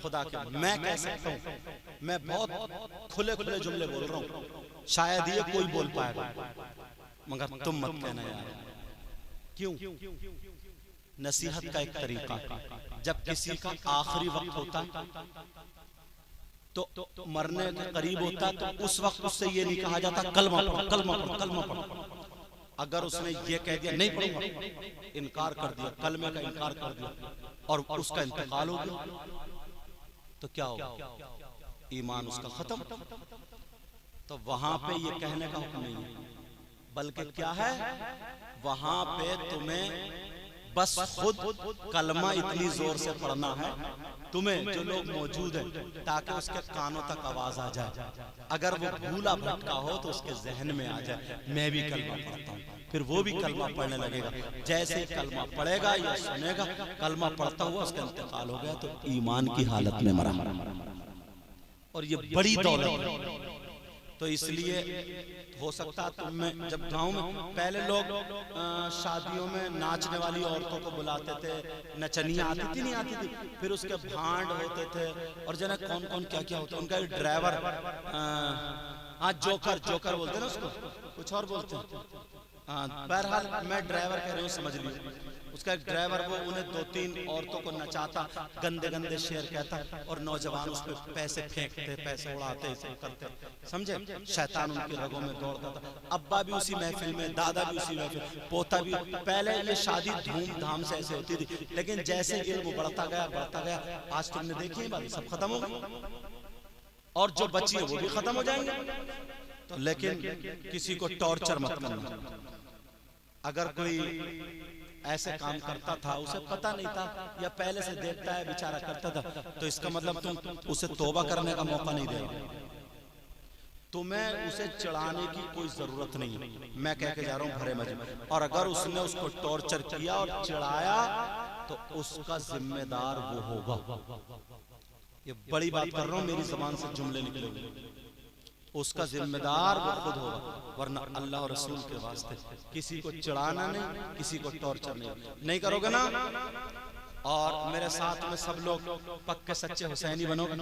खुदा के मैं कह सकता हूँ, मैं बहुत खुले खुले जुमले बोल रहा हूँ, शायद ये कोई बोल पाएगा, मगर तुम मत कहना यार। क्यों? नसीहत का एक तरीका, जब किसी का आखिरी वक्त होता तो मरने के करीब होता, तो उस वक्त उससे ये नहीं कहा जाता कलमा पढ़ो, कलमा पढ़ो, कलमा पढ़ो। अगर उसने ये कह दिया नहीं पढ़ूंगा, इनकार कर दिया, कलमे का इनकार कर दिया, और उसका इंतकाल हो गया, तो क्या होगा? ईमान उसका खत्म। तो वहां पे ये कहने का हुक्म नहीं है, बल्कि क्या है, वहां पे तुम्हें बस खुद कलमा इतनी जोर से पढ़ना है तुम्हें, जो लोग मौजूद हैं, ताकि उसके कानों तक आवाज आ जाए। अगर वो भूला भटका हो तो उसके जहन में आ जाए मैं भी कलमा पढ़ता हूँ, फिर वो भी कलमा पढ़ने लगेगा। जैसे ही कलमा पढ़ेगा या सुनेगा, कलमा पढ़ता हुआ उसका इंतकाल हो गया, तो ईमान की हालत में मरा। और ये बड़ी दौलत है। तो इसलिए हो सकता तुम में, जब गांव में पहले लोग शादियों में नाचने वाली औरतों को बुलाते थे, नचनियां आती थी नहीं आती थी, फिर उसके भांड होते थे, और जना कौन कौन क्या क्या होता है, उनका ड्राइवर, हाँ जोकर, जोकर बोलते ना उसको, कुछ और बोलते हैं, हाँ बहरहाल मैं ड्राइवर कह रहा हूँ, समझ लीजिए। उसका एक ड्राइवर वो उन्हें 2-3 औरतों को नचाता, गंदे गंदे शेर कहता, और नौजवान उस पर पैसे फेंकते, पैसे उड़ाते, करते, समझे। शैतान उनकी रगों में दौड़ता था। अब्बा भी उसी महफिल में, दादा भी उसी महफिल, पोता भी। पहले ये शादी धूमधाम से ऐसे होती थी, लेकिन जैसे इल्म बढ़ता गया, आज तुमने देखी है बात, सब खत्म हो गई, और जो बची है वो भी खत्म हो जाएंगे। तो लेकिन किसी को टॉर्चर मत करना। अगर कोई ऐसे काम करता था, उसे पता नहीं था या पहले से देखता है बेचारा करता था, तो इसका मतलब तुम उसे तौबा करने का मौका नहीं दे रहे। तुम्हें उसे चढ़ाने की कोई जरूरत नहीं है, मैं कह के जा रहा हूं भरे मजे। और अगर उसने उसको टॉर्चर किया और चढ़ाया तो उसका जिम्मेदार वो होगा। ये बड़ी बात कर रहा हूं, मेरी जबान से जुमले निकलेंगे। उसका जिम्मेदार वो खुद होगा, वरना अल्लाह और रसूल के वास्ते किसी को चढ़ाना नहीं, किसी को टॉर्चर नहीं करोगे ना। और मेरे साथ में सब लोग पक्के सच्चे हुसैनी बनोगे,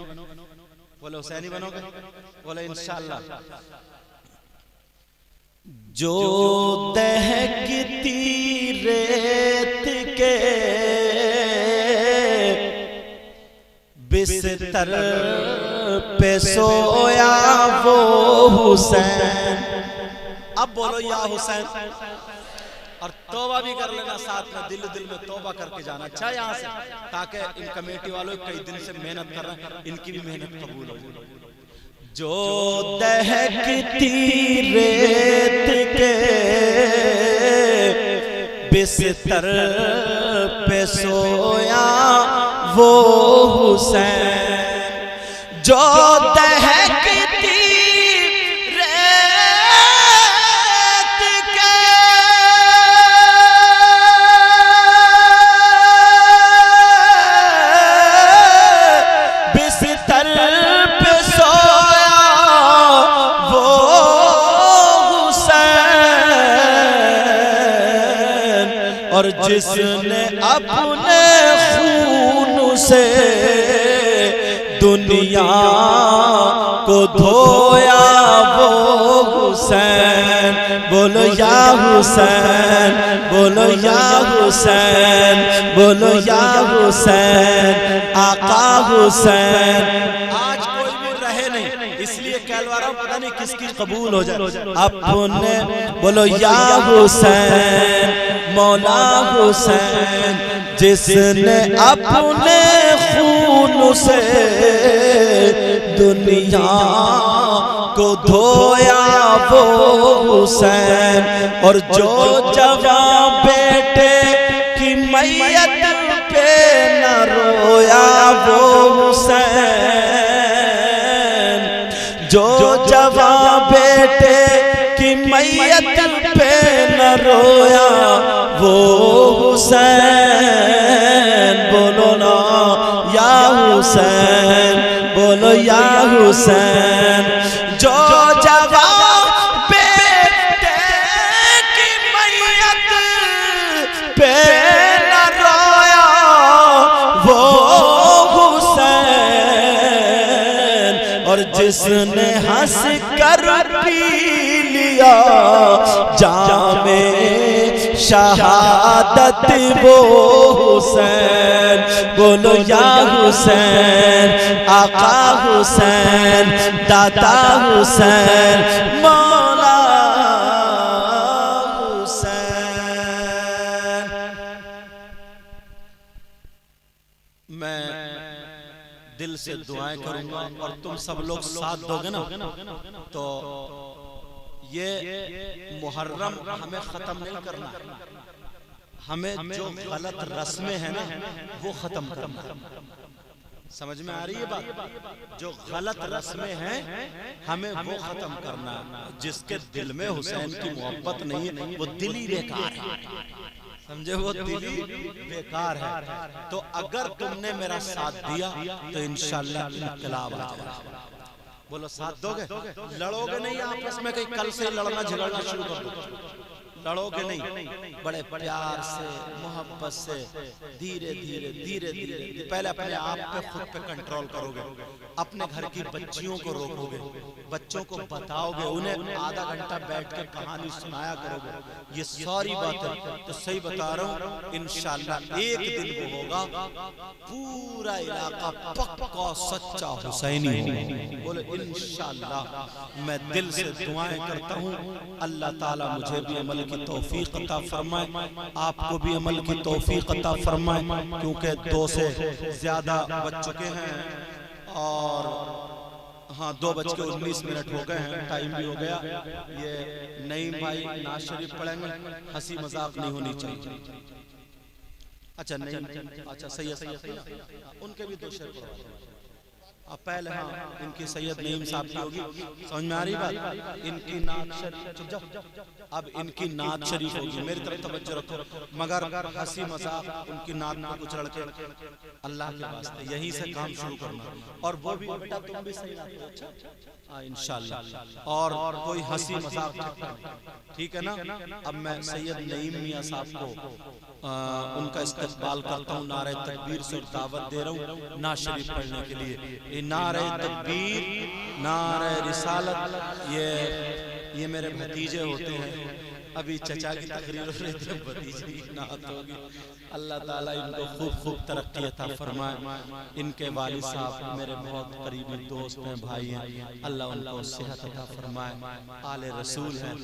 बोले हुसैनी बनोगे, बोले इंशाअल्लाह। जो दहकती रेत के बिस्तर पे सोया वो हुसैन। अब बोलो या हुसैन, और तौबा भी कर लेना साथ में, दिल दिल में तौबा करके जाना। अच्छा यहाँ से, ताकि इन कमेटी वालों कई दिन से मेहनत कर रहे हैं, इनकी भी मेहनत कबूल हो जाए। जो दहकती रेत के बिस्तर पे सोया वो हुसैन, जो दहकती और जिसने अपने खून से दुनिया को धोया वो हुसैन। बोलो या हुसैन, बोलो या हुसैन, बोलो या हुसैन, आका हुसैन। आज कोई भी रहे नहीं, इसलिए कहलवा रहा हूं, पता नहीं किसकी कबूल हो जाए। अपने बोलो या हुसैन, मौला हुसैन, जिसने अपने खून से दुनिया को धोया वो हुसैन। और जो जवां बेटे की मैयत पे न रोया वो हुसैन, जो जवां बेटे की मैयत पे न रोया वो हुसैन। बोलो ना या हुसैन, बोलो या हुसैन। जो जवां बेटे की मैयत पे न रोया वो हुसैन। और जिसने हंस कर पी लिया जामे शहादत वो हुसैन। बोलो या हुसैन, आका हुसैन, दादा हुसैन, मौला हुसैन। मैं दिल से दुआएं करूंगा और तुम सब लोग साथ दोगे ना, तो ये मुहर्रम हमें खत्म नहीं करना, हमें जो गलत रस्में हैं ना वो खत्म करना। समझ में आ रही है बात? जो गलत रस्में हैं हमें वो खत्म करना। जिसके दिल में हुसैन की मोहब्बत नहीं है वो दिल ही बेकार है, समझे, वो दिल ही बेकार है। तो अगर तुमने मेरा साथ दिया तो इंशाअल्लाह इनकलाब आ जाएगा। बोलो साथ दोगे? लड़ोगे नहीं आपस में, कहीं कल से लड़ना झगड़ना शुरू कर दो। लड़ोगे नहीं, बड़े प्यार से मोहब्बत से धीरे धीरे धीरे धीरे पहले अपने आप पे खुद पे कंट्रोल करोगे, अपने घर की बच्चियों को रोकोगे, बच्चों को बताओगे, उन्हें आधा घंटा बैठ के कहानी सुनाया करोगे। ये सारी बातें तो सही बता रहा हूँ, इंशाअल्लाह एक दिन वो होगा पूरा इलाका पक्का सच्चा हुसैनी होगा। बोले इंशाअल्लाह। मैं दिल से दुआएं करता हूँ अल्लाह ताला मुझे भी अमल की तौफीक अता फरमाए, आपको भी अमल की तौफीक अता फरमाए, क्योंकि 2 से ज्यादा बज चुके हैं और हाँ 2:19 हो गए हैं, टाइम भी हो गया। ये नईम भाई नाज शरीफ पढ़ेंगे, हंसी मजाक नहीं होनी चाहिए। अच्छा नहीं, अच्छा सैयद उनके भी 2 शेर पढ़ो। अब पहले हाँ इनकी सैयद नईम साहब की होगी, समझ में आ रही बात? इनकी नात शरीफ, अब इनकी नात शरीफ होगी, मेरी तरफ तवज्जो रखो, मगर हंसी मजाक उनकी नात में कुछ लड़के अल्लाह के वास्ते यहीं से काम शुरू करना। और वो भी बेटा तुम भी सही लाते हो, अच्छा इंशाअल्लाह, और कोई हंसी मजाक ठीक है ना। अब मैं सैयद नईम मियां साहब को उनका इस्तकबाल करता हूँ, नारे तकबीर से दावत दे रहा हूँ नात शरीफ पढ़ने के लिए। नारे तकबीर, नारे रिसालत, ये मेरे भतीजे होते हैं। अभी चचा की तकरीर हो रही थी, भतीजे की नात होगी। अल्लाह ताला इनको खूब खूब तरक्की अता फरमाए। इनके वालिद साहब मेरे बहुत करीबी दोस्त हैं, भाई हैं, अल्लाह उनको सेहत अता फरमाए। आले रसूल हैं।